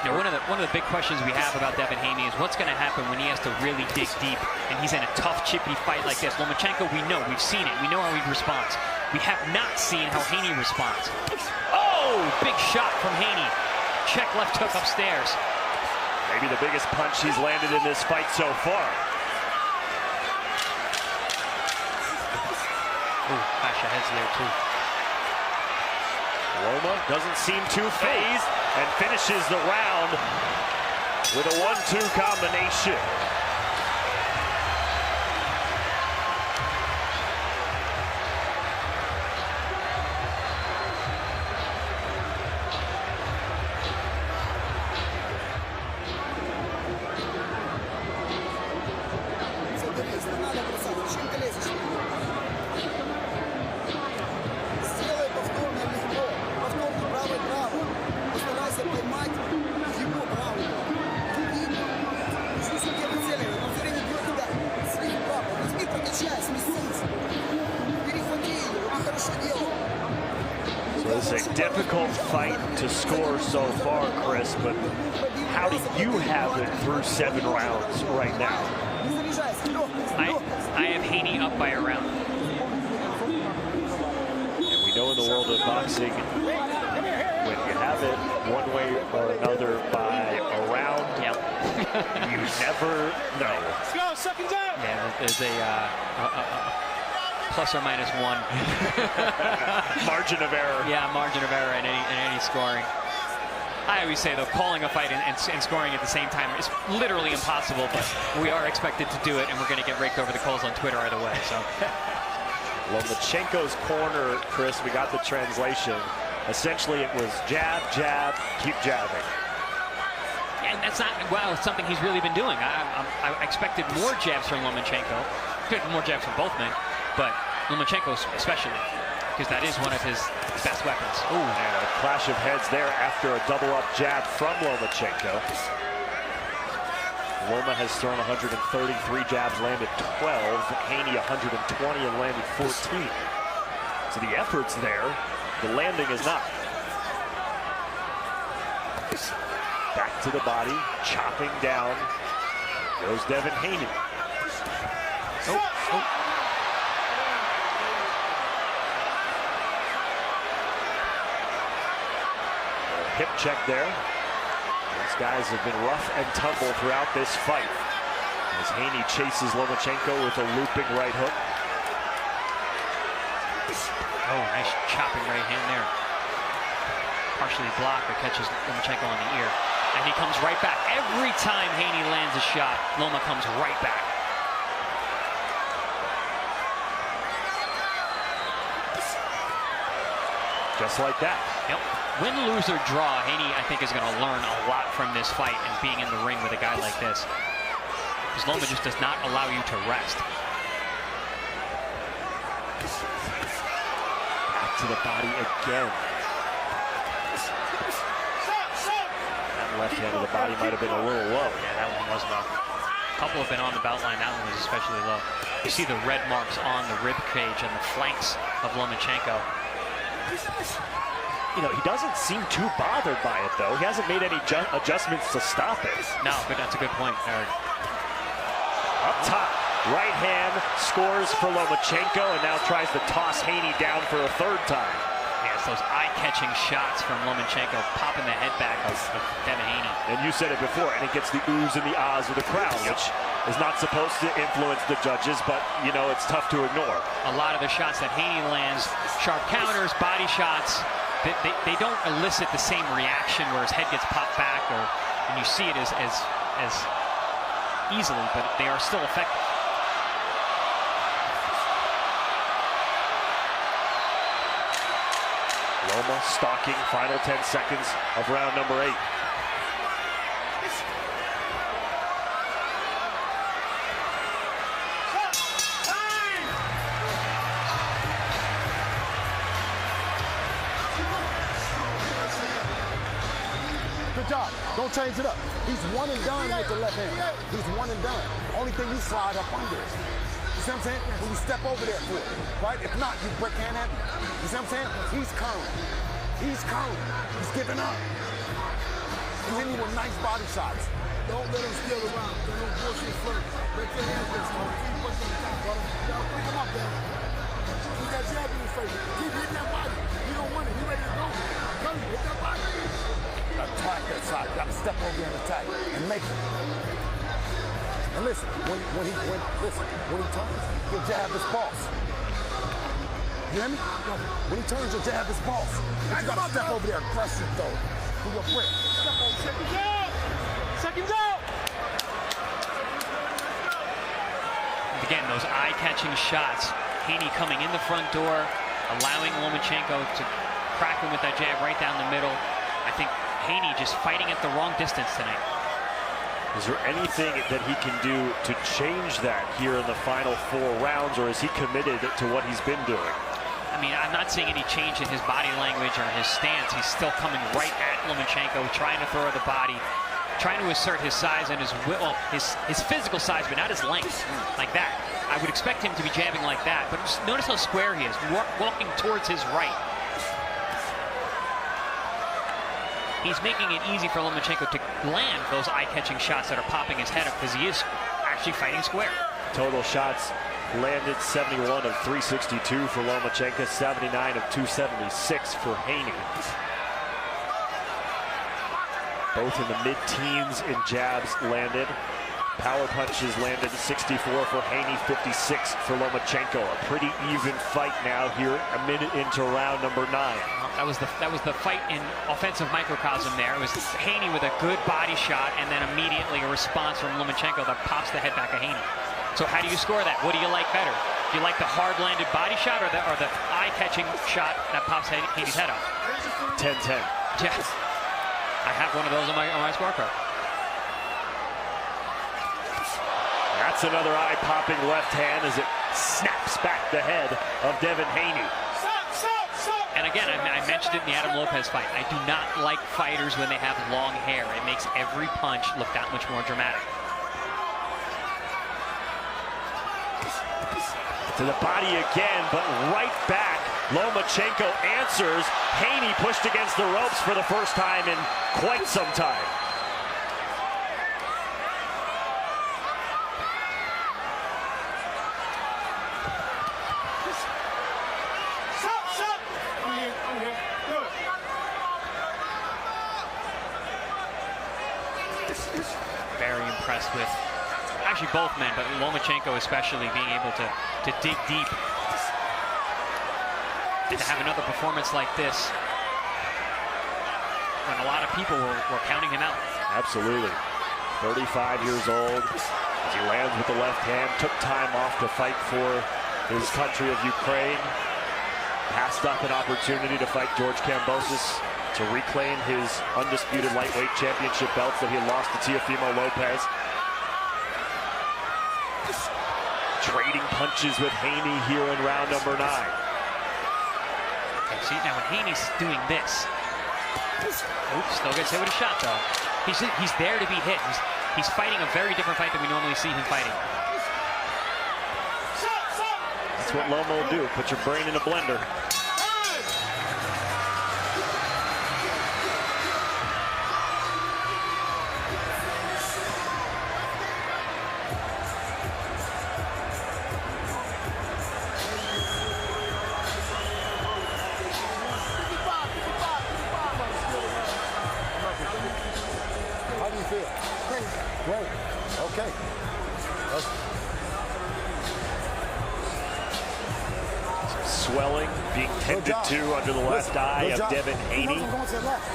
Now, one of the big questions we have about Devin Haney is what's going to happen when he has to really dig deep and he's in a tough, chippy fight like this. Lomachenko, we know, we've seen it. We know how he responds. We have not seen how Haney responds. Oh, big shot from Haney. Check left hook upstairs. Maybe the biggest punch he's landed in this fight so far. Ooh, clash of heads there too. Loma doesn't seem too phased and finishes the round with a 1-2 combination. It's a difficult fight to score so far, Chris, but how do you have it through 7 rounds right now? I have Haney up by a round. And we know in the world of boxing, when you have it one way or another by a round, you never know. Let's go, second down. Yeah, there's a plus or minus 1 margin of error. Yeah, margin of error in any scoring. I always say, though, calling a fight and scoring at the same time is literally impossible, but we are expected to do it, and we're going to get raked over the coals on Twitter either way. So, Lomachenko's corner, Chris, we got the translation. Essentially, it was jab, jab, keep jabbing. And that's not, well, it's something he's really been doing. I expected more jabs from Lomachenko. Expected more jabs from both men, but Lomachenko especially, because that is one of his best weapons. Ooh, and a clash of heads there after a double-up jab from Lomachenko. Loma has thrown 133 jabs, landed 12. Haney 120 and landed 14. So the effort's there. The landing is not. Back to the body, chopping down. Goes Devin Haney. Hip check there. These guys have been rough and tumble throughout this fight. As Haney chases Lomachenko with a looping right hook. Oh, nice chopping right hand there. Partially blocked, but catches Lomachenko on the ear. And he comes right back. Every time Haney lands a shot, Loma comes right back. Just like that. Yep. Win, lose, or draw, Haney, I think, is going to learn a lot from this fight and being in the ring with a guy like this. Because Loma just does not allow you to rest. Back to the body again. That left hand of the body might have been a little low. Yeah, that one was low. A couple have been on the belt line. That one was especially low. You see the red marks on the rib cage and the flanks of Lomachenko. You know, he doesn't seem too bothered by it, though. He hasn't made any adjustments to stop it. No, but that's a good point, Eric. Up top, right hand scores for Lomachenko, and now tries to toss Haney down for a third time. Yeah, it's those eye-catching shots from Lomachenko, popping the head back of Devin Haney. And you said it before, and it gets the oohs and the ahs of the crowd, which is not supposed to influence the judges, but, you know, it's tough to ignore. A lot of the shots that Haney lands, sharp counters, body shots, they don't elicit the same reaction where his head gets popped back, and you see it as easily, but they are still effective. Loma stalking, final 10 seconds of round number 8. Good job. Don't change it up. He's one and done with the left hand. He's one and done. Only thing you slide up under it. You see what I'm saying? When you step over there for it, right? If not, you break hand at me. You see what I'm saying? He's curling. He's curling. He's giving up. He's hitting you with nice body shots. Don't let him steal around. Don't no bullshit first. Break your hands this time. Keep pushing on top, brother. Y'all pick him up, man. Keep that jab in his face. Keep hitting that body. You don't want it. You ready to go? Come here, hit that body. Attack that shot. You gotta step over there and attack and make it. And listen, when he turns, your jab is false. You hear me? When he turns, your jab is false. But you gotta step over there and press it though. Do your grip. Step over. Seconds out. Seconds out. Again, those eye-catching shots. Haney coming in the front door, allowing Lomachenko to crack him with that jab right down the middle. I think Haney just fighting at the wrong distance tonight. Is there anything that he can do to change that here in the final 4 rounds, or is he committed to what he's been doing? I mean, I'm not seeing any change in his body language or his stance. He's still coming right at Lomachenko, trying to throw the body, trying to assert his size and his physical size, but not his length, like that. I would expect him to be jabbing like that, but just notice how square he is, walking towards his right. He's making it easy for Lomachenko to land those eye-catching shots that are popping his head up, because he is actually fighting square. Total shots landed 71 of 362 for Lomachenko, 79 of 276 for Haney. Both in the mid-teens in jabs landed. Power punches landed 64 for Haney, 56 for Lomachenko. A pretty even fight now here, a minute into round number 9. That was the fight in offensive microcosm there. It was Haney with a good body shot, and then immediately a response from Lomachenko that pops the head back of Haney. So how do you score that? What do you like better? Do you like the hard-landed body shot or the eye-catching shot that pops Haney's head up? 10-10. Yes. I have one of those on my scorecard. That's another eye-popping left hand as it snaps back the head of Devin Haney. And again, I mentioned it in the Adam Lopez fight. I do not like fighters when they have long hair. It makes every punch look that much more dramatic. To the body again, but right back. Lomachenko answers. Haney pushed against the ropes for the first time in quite some time. Very impressed with actually both men, but Lomachenko especially being able to dig deep and to have another performance like this when a lot of people were counting him out. Absolutely. 35 years old as he lands with the left hand, took time off to fight for his country of Ukraine, passed up an opportunity to fight George Kambosos to reclaim his undisputed lightweight championship belts that he had lost to Teofimo Lopez. Trading punches with Haney here in round number 9. Okay, see, now when Haney's doing this, oops, still gets hit with a shot though. He's there to be hit. He's fighting a very different fight than we normally see him fighting. That's what Lomo will do, put your brain in a blender. swelling being tended to under the left eye of Devin Haney. He going to the left.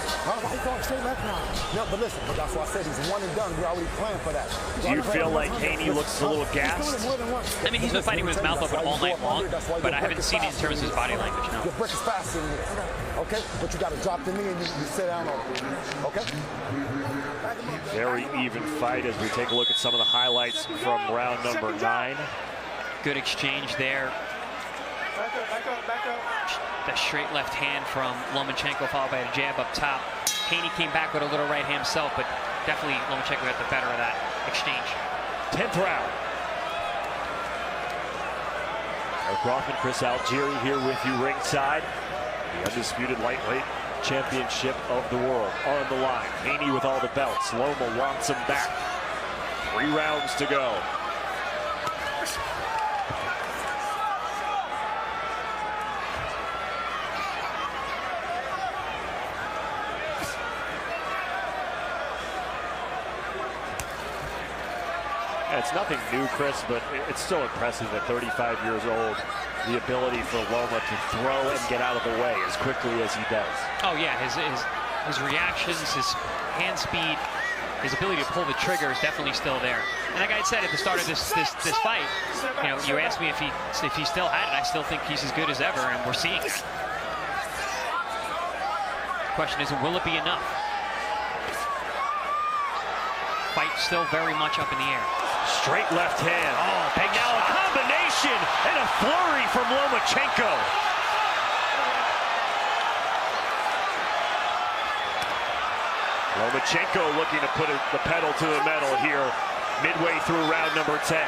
He's going straight left now. No, but listen, but that's why I said he's one and done. We're already planning for that. Do you feel like Haney looks a little gassed? I mean, he's been fighting with his mouth open all night long, but I haven't seen it in terms of his body language, no. Your break is fast in here, okay? But you got to drop the knee and you sit down on it, okay? Very even fight as we take a look at some of the highlights from round number 9. Good exchange there. Back up. The straight left hand from Lomachenko followed by a jab up top. Haney came back with a little right hand himself, but definitely Lomachenko got the better of that exchange. 10th round. Eric Rothman, Chris Algieri here with you ringside. The undisputed lightweight championship of the world on the line. Haney with all the belts. Loma wants him back. 3 rounds to go. It's nothing new, Chris, but it's still impressive at 35 years old, the ability for Loma to throw and get out of the way as quickly as he does. Oh yeah, his reactions, his hand speed, his ability to pull the trigger is definitely still there. And like I said at the start of this fight, you know, you asked me if he still had it. I still think he's as good as ever, and we're seeing it. The question is, will it be enough? Fight still very much up in the air. Straight left hand. Oh, and now a combination and a flurry from Lomachenko. Lomachenko looking to put the pedal to the metal here midway through round number 10. And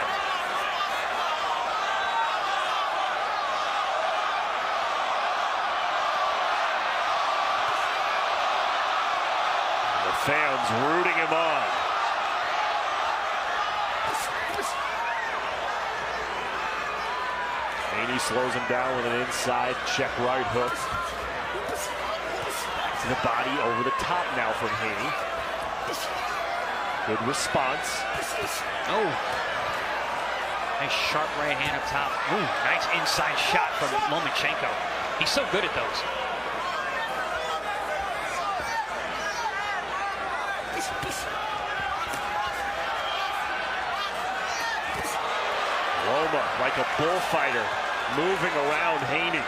the fans rooting him on. Haney slows him down with an inside check right hook. Back to the body, over the top now from Haney. Good response. Oh. Nice sharp right hand up top. Ooh, nice inside shot from Lomachenko. He's so good at those. Loma, like a bullfighter, moving around Haney.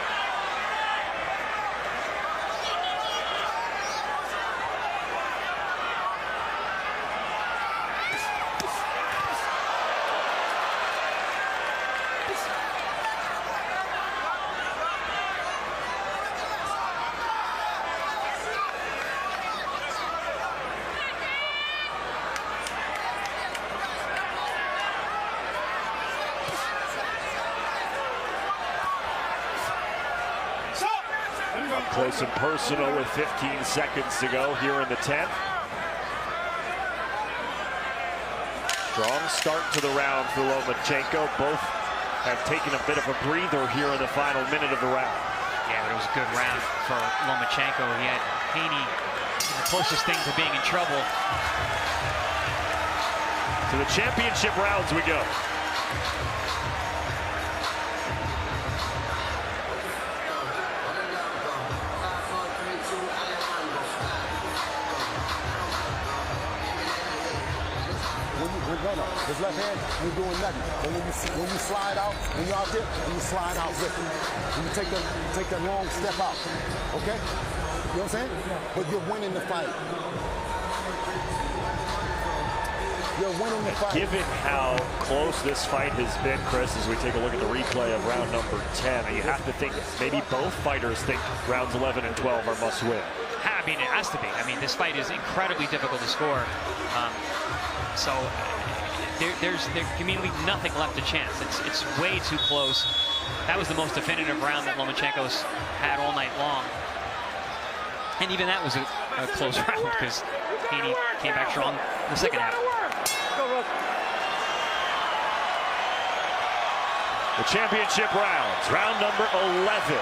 Close and personal with 15 seconds to go here in the 10th. Strong start to the round for Lomachenko. Both have taken a bit of a breather here in the final minute of the round. Yeah, but it was a good round for Lomachenko. He had Haney the closest thing to being in trouble. To the championship rounds we go. His left hand ain't doing nothing. But when you slide out, when you're out there, and you slide out with it. When you take that long step out, okay? You know what I'm saying? But you're winning the fight. You're winning the fight. Given how close this fight has been, Chris, as we take a look at the replay of round number 10, you have to think maybe both fighters think rounds 11 and 12 are must win. I mean, it has to be. I mean, this fight is incredibly difficult to score. So there can be nothing left to chance. It's way too close. That was the most definitive round that Lomachenko's had all night long. And even that was a close round because Haney came back strong in the second half. The championship rounds, round number 11.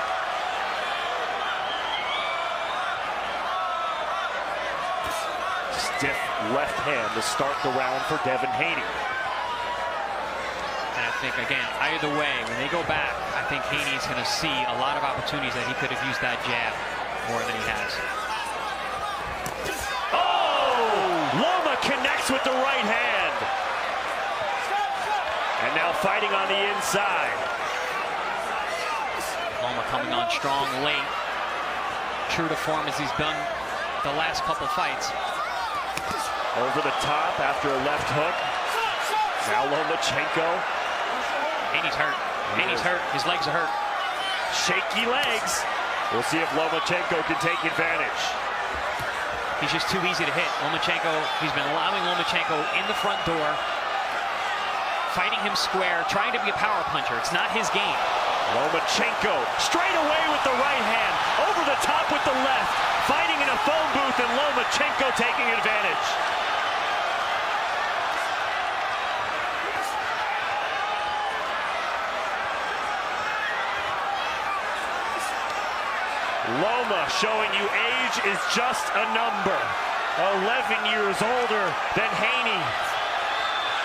Stiff left hand to start the round for Devin Haney. And a I think, again, either way, when they go back, I think Haney's going to see a lot of opportunities that he could have used that jab more than he has. Oh! Loma connects with the right hand. And now fighting on the inside. Loma coming on strong late. True to form as he's done the last couple fights. Over the top after a left hook. Now Lomachenko. Haney's hurt. Haney's hurt. His legs are hurt. Shaky legs. We'll see if Lomachenko can take advantage. He's just too easy to hit. Lomachenko, he's been allowing Lomachenko in the front door, fighting him square, trying to be a power puncher. It's not his game. Lomachenko straight away with the right hand, over the top with the left, fighting in a phone booth, and Lomachenko taking advantage. Loma showing you age is just a number. 11 years older than Haney.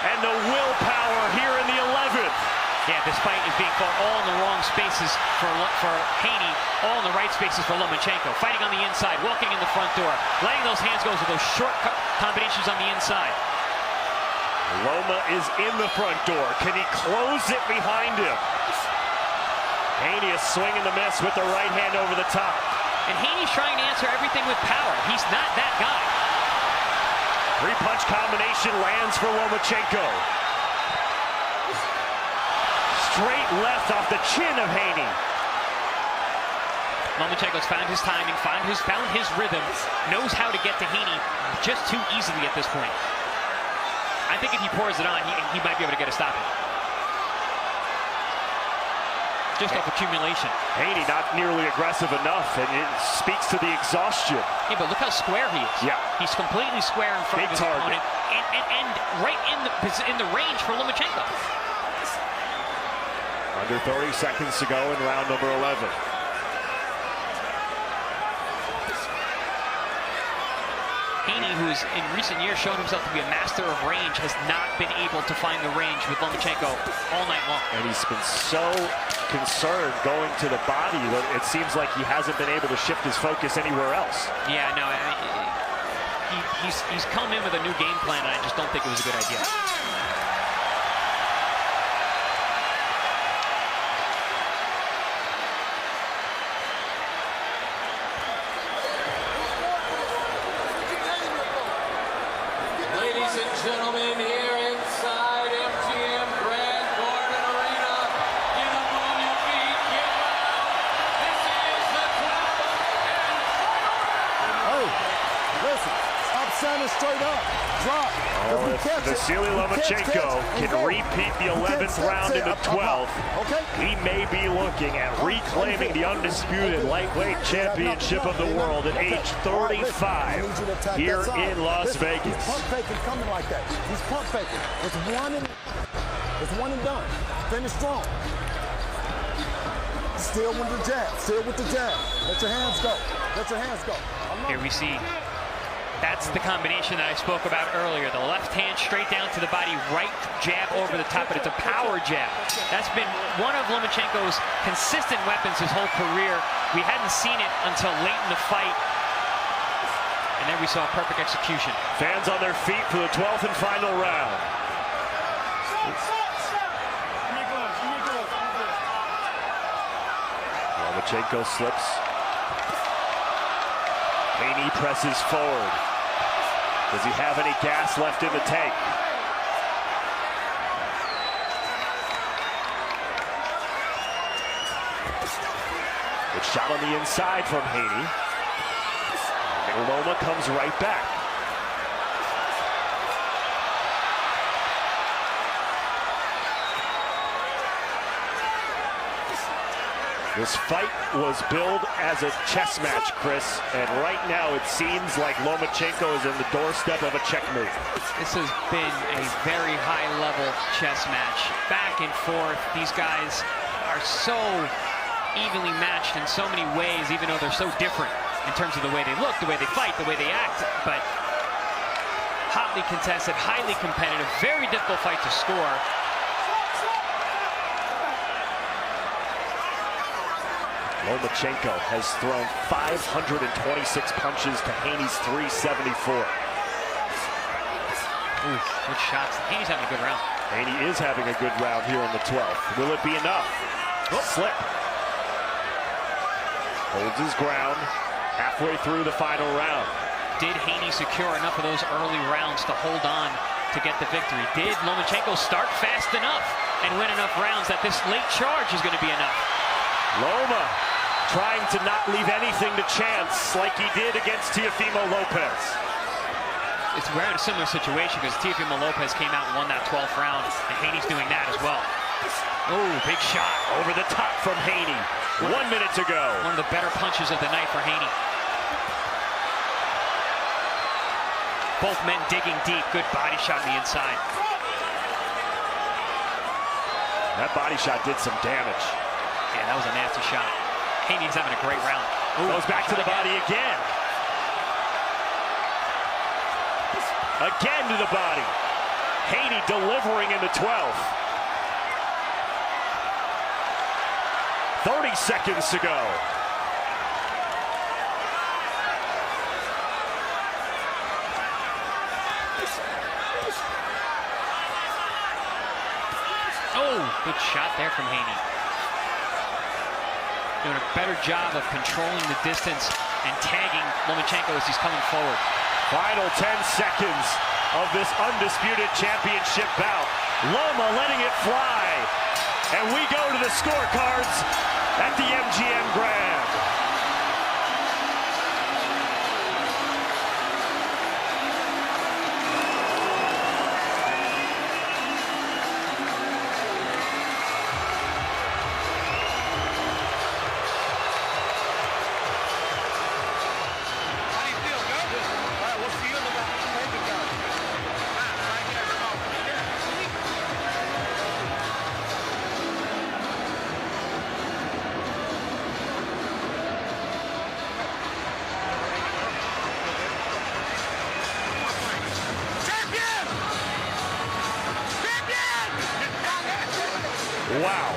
And the willpower here in the 11th. Yeah, this fight is being fought all in the wrong spaces for Haney, all in the right spaces for Lomachenko. Fighting on the inside, walking in the front door, letting those hands go with those short combinations on the inside. Loma is in the front door. Can he close it behind him? Haney is swinging the miss with the right hand over the top. And Haney's trying to answer everything with power. He's not that guy. Three-punch combination lands for Lomachenko. Straight left off the chin of Haney. Lomachenko's found his timing, found his rhythm, knows how to get to Haney just too easily at this point. I think if he pours it on, he might be able to get a stoppage. Just off accumulation. Haney not nearly aggressive enough, and it speaks to the exhaustion. Yeah, but look how square he is. Yeah. He's completely square in front of his opponent, and right in the range for Lomachenko. Under 30 seconds to go in round number 11. Haney, who has in recent years shown himself to be a master of range, has not been able to find the range with Lomachenko all night long. And he's been so concerned going to the body that it seems like he hasn't been able to shift his focus anywhere else. Yeah, no, he's come in with a new game plan, and I just don't think it was a good idea. Ladies and gentlemen, here inside MGM Grand Garden Arena, get up on your feet, get loud. This is the clap and Hey, listen, stop standing straight up. Drop. Oh, if Vasiliy Lomachenko can repeat the 11th round into 12th, he may be looking at reclaiming the undisputed lightweight championship of the world at age 35 here in Las Vegas. He's pump faking coming like that. He's pump faking. It's one and done. Finish strong. Still with the jab. Still with the jab. Let your hands go. Let your hands go. Here we see. That's the combination that I spoke about earlier. The left hand straight down to the body, right jab over the top, but it's a power jab. That's been one of Lomachenko's consistent weapons his whole career. We hadn't seen it until late in the fight. And then we saw perfect execution. Fans on their feet for the 12th and final round. Lomachenko slips. Haney presses forward. Does he have any gas left in the tank? Good shot on the inside from Haney. And Loma comes right back. This fight was billed as a chess match, Chris, and right now it seems like Lomachenko is in the doorstep of a checkmate. This has been a very high-level chess match. Back and forth. These guys are so evenly matched in so many ways, even though they're so different in terms of the way they look, the way they fight, the way they act. But hotly contested, highly competitive, very difficult fight to score. Lomachenko has thrown 526 punches to Haney's 374. Ooh, good shots. Haney's having a good round. Haney is having a good round here in the 12th. Will it be enough? Slip. Holds his ground halfway through the final round. Did Haney secure enough of those early rounds to hold on to get the victory? Did Lomachenko start fast enough and win enough rounds that this late charge is going to be enough? Loma trying to not leave anything to chance like he did against Teofimo Lopez. We're in a similar situation because Teofimo Lopez came out and won that 12th round, and Haney's doing that as well. Oh, big shot. Over the top from Haney. 1 minute to go. One of the better punches of the night for Haney. Both men digging deep. Good body shot on the inside. That body shot did some damage. Yeah, that was a nasty shot. Haney's having a great round. Ooh, goes back to the body again. Again to the body. Haney delivering in the 12th. 30 seconds to go. Oh, good shot there from Haney. Doing a better job of controlling the distance and tagging Lomachenko as he's coming forward. Final 10 seconds of this undisputed championship bout. Loma letting it fly. And we go to the scorecards at the MGM Grand. Wow.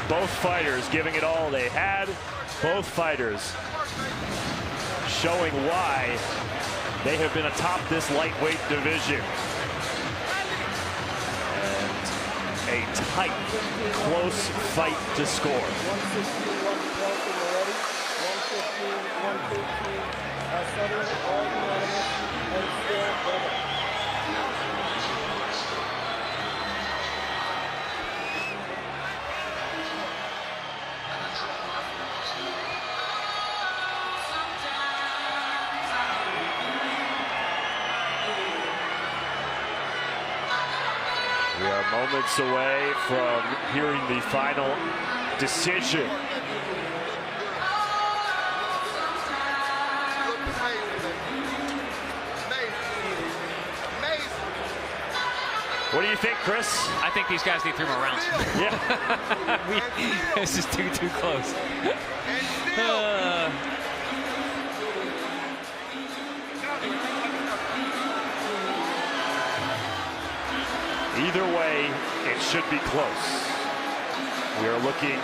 Both fighters giving it all they had. Both fighters showing why they have been atop this lightweight division. And a tight, close fight to score. 115, We are moments away from hearing the final decision. What do you think, Chris? I think these guys need 3 more rounds. Yeah. This is too close. Either way, it should be close. We are looking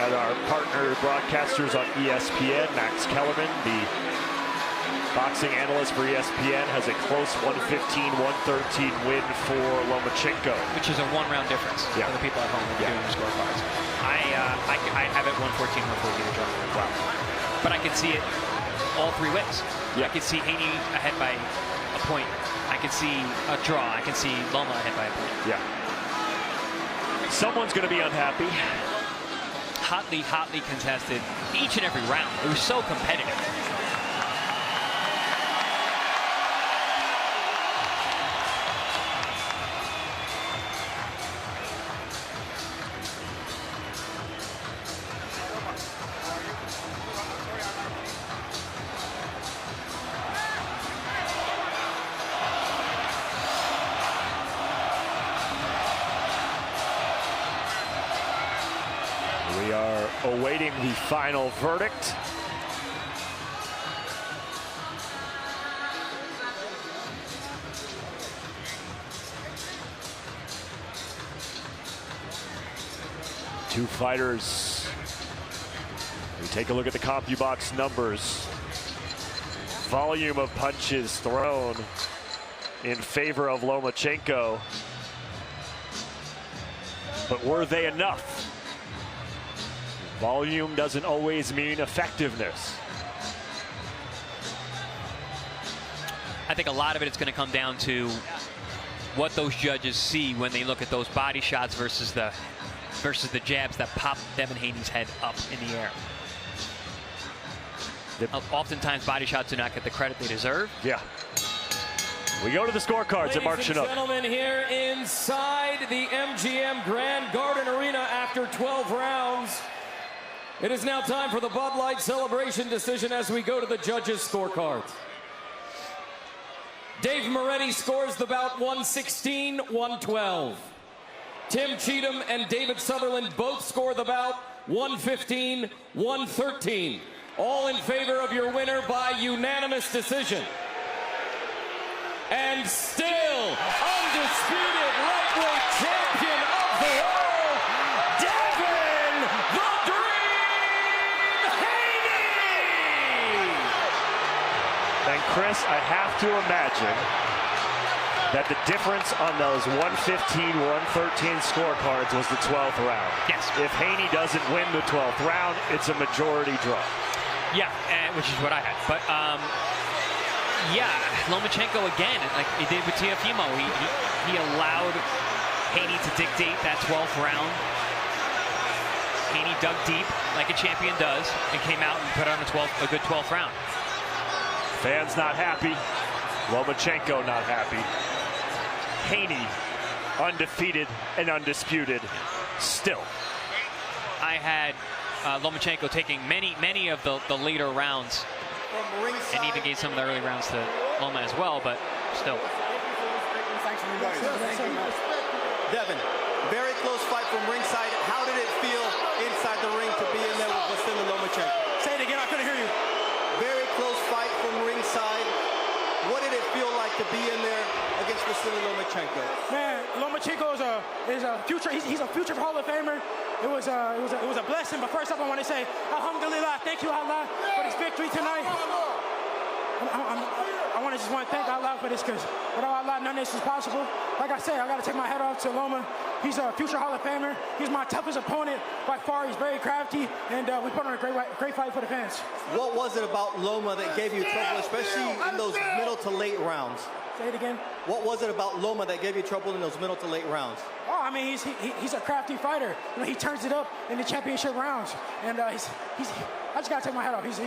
at our partner broadcasters on ESPN. Max Kellerman, the boxing analyst for ESPN, has a close 115-113 win for Lomachenko. Which is a 1-round difference for the people at home who are doing the scorecards. I have it 114-114 to draw. Wow. But I can see it all 3 ways. I can see Haney ahead by a point. I can see a draw. I can see Loma ahead by a point. Yeah. Someone's going to be unhappy. Hotly contested each and every round. It was so competitive. We are awaiting the final verdict. Two fighters. We take a look at the CompuBox numbers. Volume of punches thrown in favor of Lomachenko. But were they enough? Volume doesn't always mean effectiveness. I think a lot of it is going to come down to what those judges see when they look at those body shots versus the jabs that pop Devin Haney's head up in the air. Oftentimes, body shots do not get the credit they deserve. Yeah. We go to the scorecards and march it up. Ladies and gentlemen, here inside the MGM Grand Garden Arena after 12 rounds, it is now time for the Bud Light celebration decision as we go to the judges' scorecards. Dave Moretti scores the bout 116-112. Tim Cheatham and David Sutherland both score the bout 115-113. All in favor of your winner by unanimous decision. And still undisputed lightweight champion of the world, Devin the Dream Haney! And Chris, I have to imagine that the difference on those 115-113 scorecards was the 12th round. Yes. If Haney doesn't win the 12th round, it's a majority draw. Yeah, which is what I had. But yeah, Lomachenko again, like he did with Teofimo, he allowed Haney to dictate that 12th round. Haney dug deep like a champion does and came out and put on a good 12th round. Fans not happy. Lomachenko not happy. Haney undefeated and undisputed still. I had Lomachenko taking many of the later rounds, and even gave some of the early rounds to Loma as well, but still. Devin, very close fight from ringside. How did it feel inside the ring to be in there with Vasiliy Lomachenko? Say it again, I couldn't hear you. Very close fight from ringside. What did it feel like to be in there against Vasiliy Lomachenko? Man, Lomachenko is a future. He's a future Hall of Famer. It was a blessing. But first up, I want to say, Alhamdulillah, thank you Allah for this victory tonight. I just want to thank Allah for this, because without Allah, none of this is possible. Like I said, I got to take my hat off to Loma. He's a future Hall of Famer. He's my toughest opponent by far. He's very crafty, and we put on a great fight for the fans. What was it about Loma that gave you trouble, especially in those middle to late rounds? Say it again. What was it about Loma that gave you trouble in those middle to late rounds? Oh, I mean, he's a crafty fighter. You know, he turns it up in the championship rounds, and I just gotta take my hat off. He's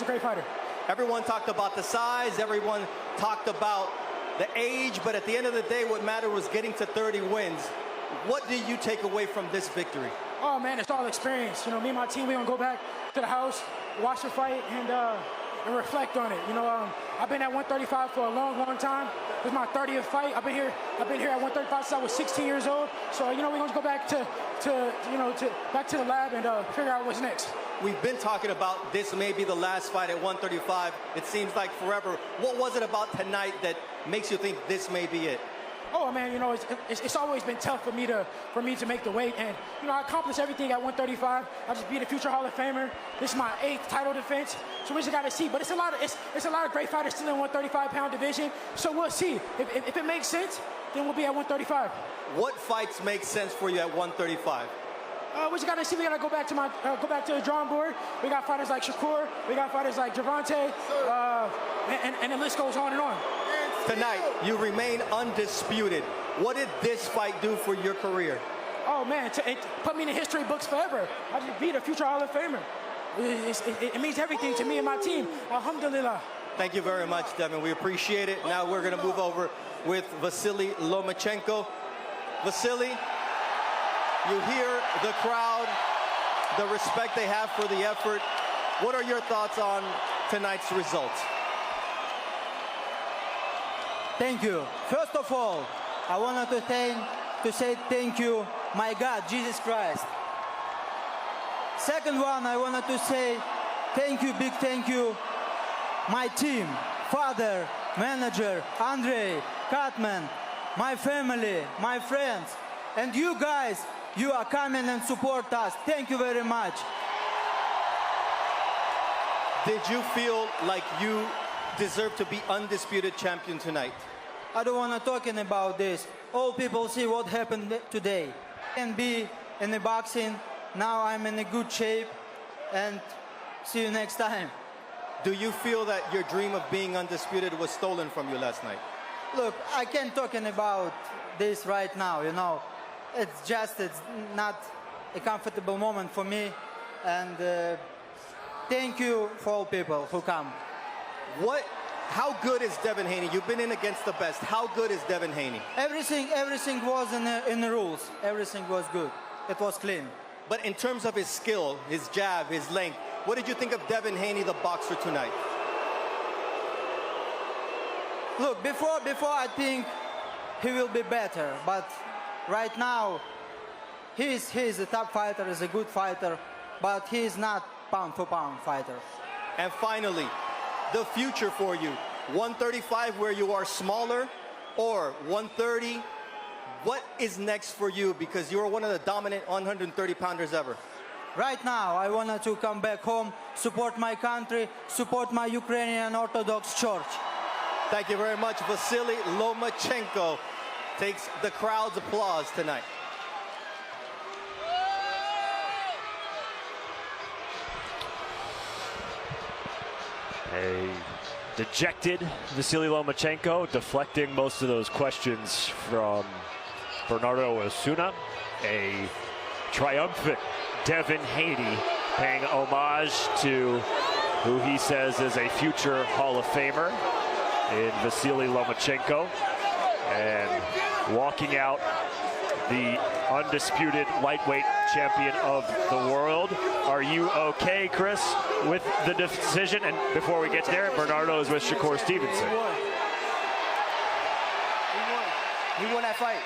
a great fighter. Everyone talked about the size. Everyone talked about the age, but at the end of the day, what mattered was getting to 30 wins. What did you take away from this victory? Oh man, it's all experience. You know, me and my team, we're gonna go back to the house, watch the fight, and reflect on it. You know, I've been at 135 for a long time. This is my 30th fight. I've been here at 135 since I was 16 years old. So you know, we're gonna go back to the lab and figure out what's next. We've been talking about this may be the last fight at 135. It seems like forever. What was it about tonight that makes you think this may be it? Oh man, you know, it's always been tough for me to make the weight, and you know, I accomplished everything at 135. I just beat a future Hall of Famer. This is my 8th title defense, so we just got to see. But it's a lot of great fighters still in 135-pound division. So we'll see if it makes sense. Then we'll be at 135. What fights make sense for you at 135? We just got to see. We got to go back to the drawing board. We got fighters like Shakur. We got fighters like Javante, and the list goes on and on. Tonight, you remain undisputed. What did this fight do for your career? Oh man, it put me in the history books forever. I just beat a future Hall of Famer. It means everything to me and my team. Alhamdulillah. Thank you very much, Devin. We appreciate it. Now we're going to move over with Vasiliy Lomachenko. Vasiliy, you hear the crowd, the respect they have for the effort. What are your thoughts on tonight's results? Thank you. First of all, I wanted to say thank you, my God, Jesus Christ. Second one, I wanted to say thank you, big thank you, my team, father, manager, Andre, Katman, my family, my friends, and you guys you are coming and support us. Thank you very much. Did you feel like you deserve to be undisputed champion tonight? I don't want to talk about this. All people see what happened today. I can be in the boxing. Now I'm in a good shape. And see you next time. Do you feel that your dream of being undisputed was stolen from you last night? Look, I can't talk about this right now, you know. It's not a comfortable moment for me. And thank you for all people who come. How good is Devin Haney? You've been in against the best. How good is Devin Haney? Everything was in the rules. Everything was good. It was clean. But in terms of his skill, his jab, his length, what did you think of Devin Haney, the boxer, tonight? Look, before I think he will be better, but right now he's a top fighter, he's a good fighter, but he's not pound for pound fighter. And finally, the future for you, 135 where you are smaller, or 130, what is next for you? Because you're one of the dominant 130-pounders ever. Right now, I wanted to come back home, support my country, support my Ukrainian Orthodox Church. Thank you very much. Vasiliy Lomachenko takes the crowd's applause tonight. A dejected Vasiliy Lomachenko, deflecting most of those questions from Bernardo Osuna. A triumphant Devin Haney paying homage to who he says is a future Hall of Famer in Vasiliy Lomachenko, and walking out the undisputed lightweight champion of the world. Are you okay, Chris, with the decision? And before we get there, Bernardo is with Shakur Stevenson. He won that fight.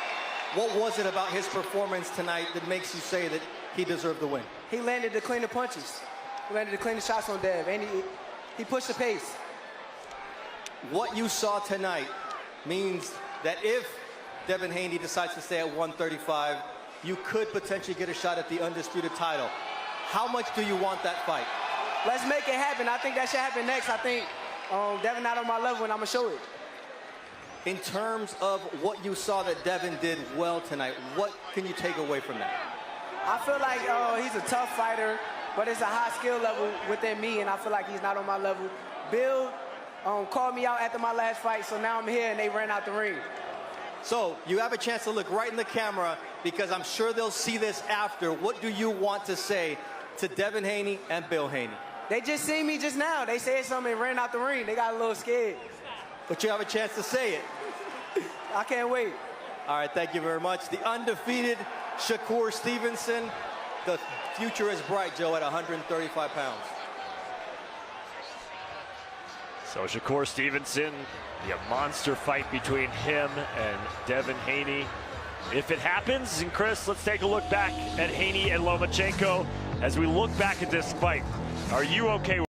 What was it about his performance tonight that makes you say that he deserved the win? He landed the cleaner punches. He landed the cleaner shots on Dev, and he pushed the pace. What you saw tonight means that if Devin Haney decides to stay at 135, you could potentially get a shot at the undisputed title. How much do you want that fight? Let's make it happen. I think that should happen next. I think Devin not on my level, and I'm going to show it. In terms of what you saw that Devin did well tonight, what can you take away from that? I feel like he's a tough fighter, but it's a high skill level within me, and I feel like he's not on my level. Bill called me out after my last fight, so now I'm here, and they ran out the ring. So you have a chance to look right in the camera, because I'm sure they'll see this after. What do you want to say to Devin Haney and Bill Haney? They just seen me just now. They said something and ran out the ring. They got a little scared. But you have a chance to say it. I can't wait. All right, thank you very much. The undefeated Shakur Stevenson. The future is bright, Joe, at 135 pounds. So Shakur Stevenson, a monster fight between him and Devin Haney. If it happens, and Chris, let's take a look back at Haney and Lomachenko as we look back at this fight. Are you okay with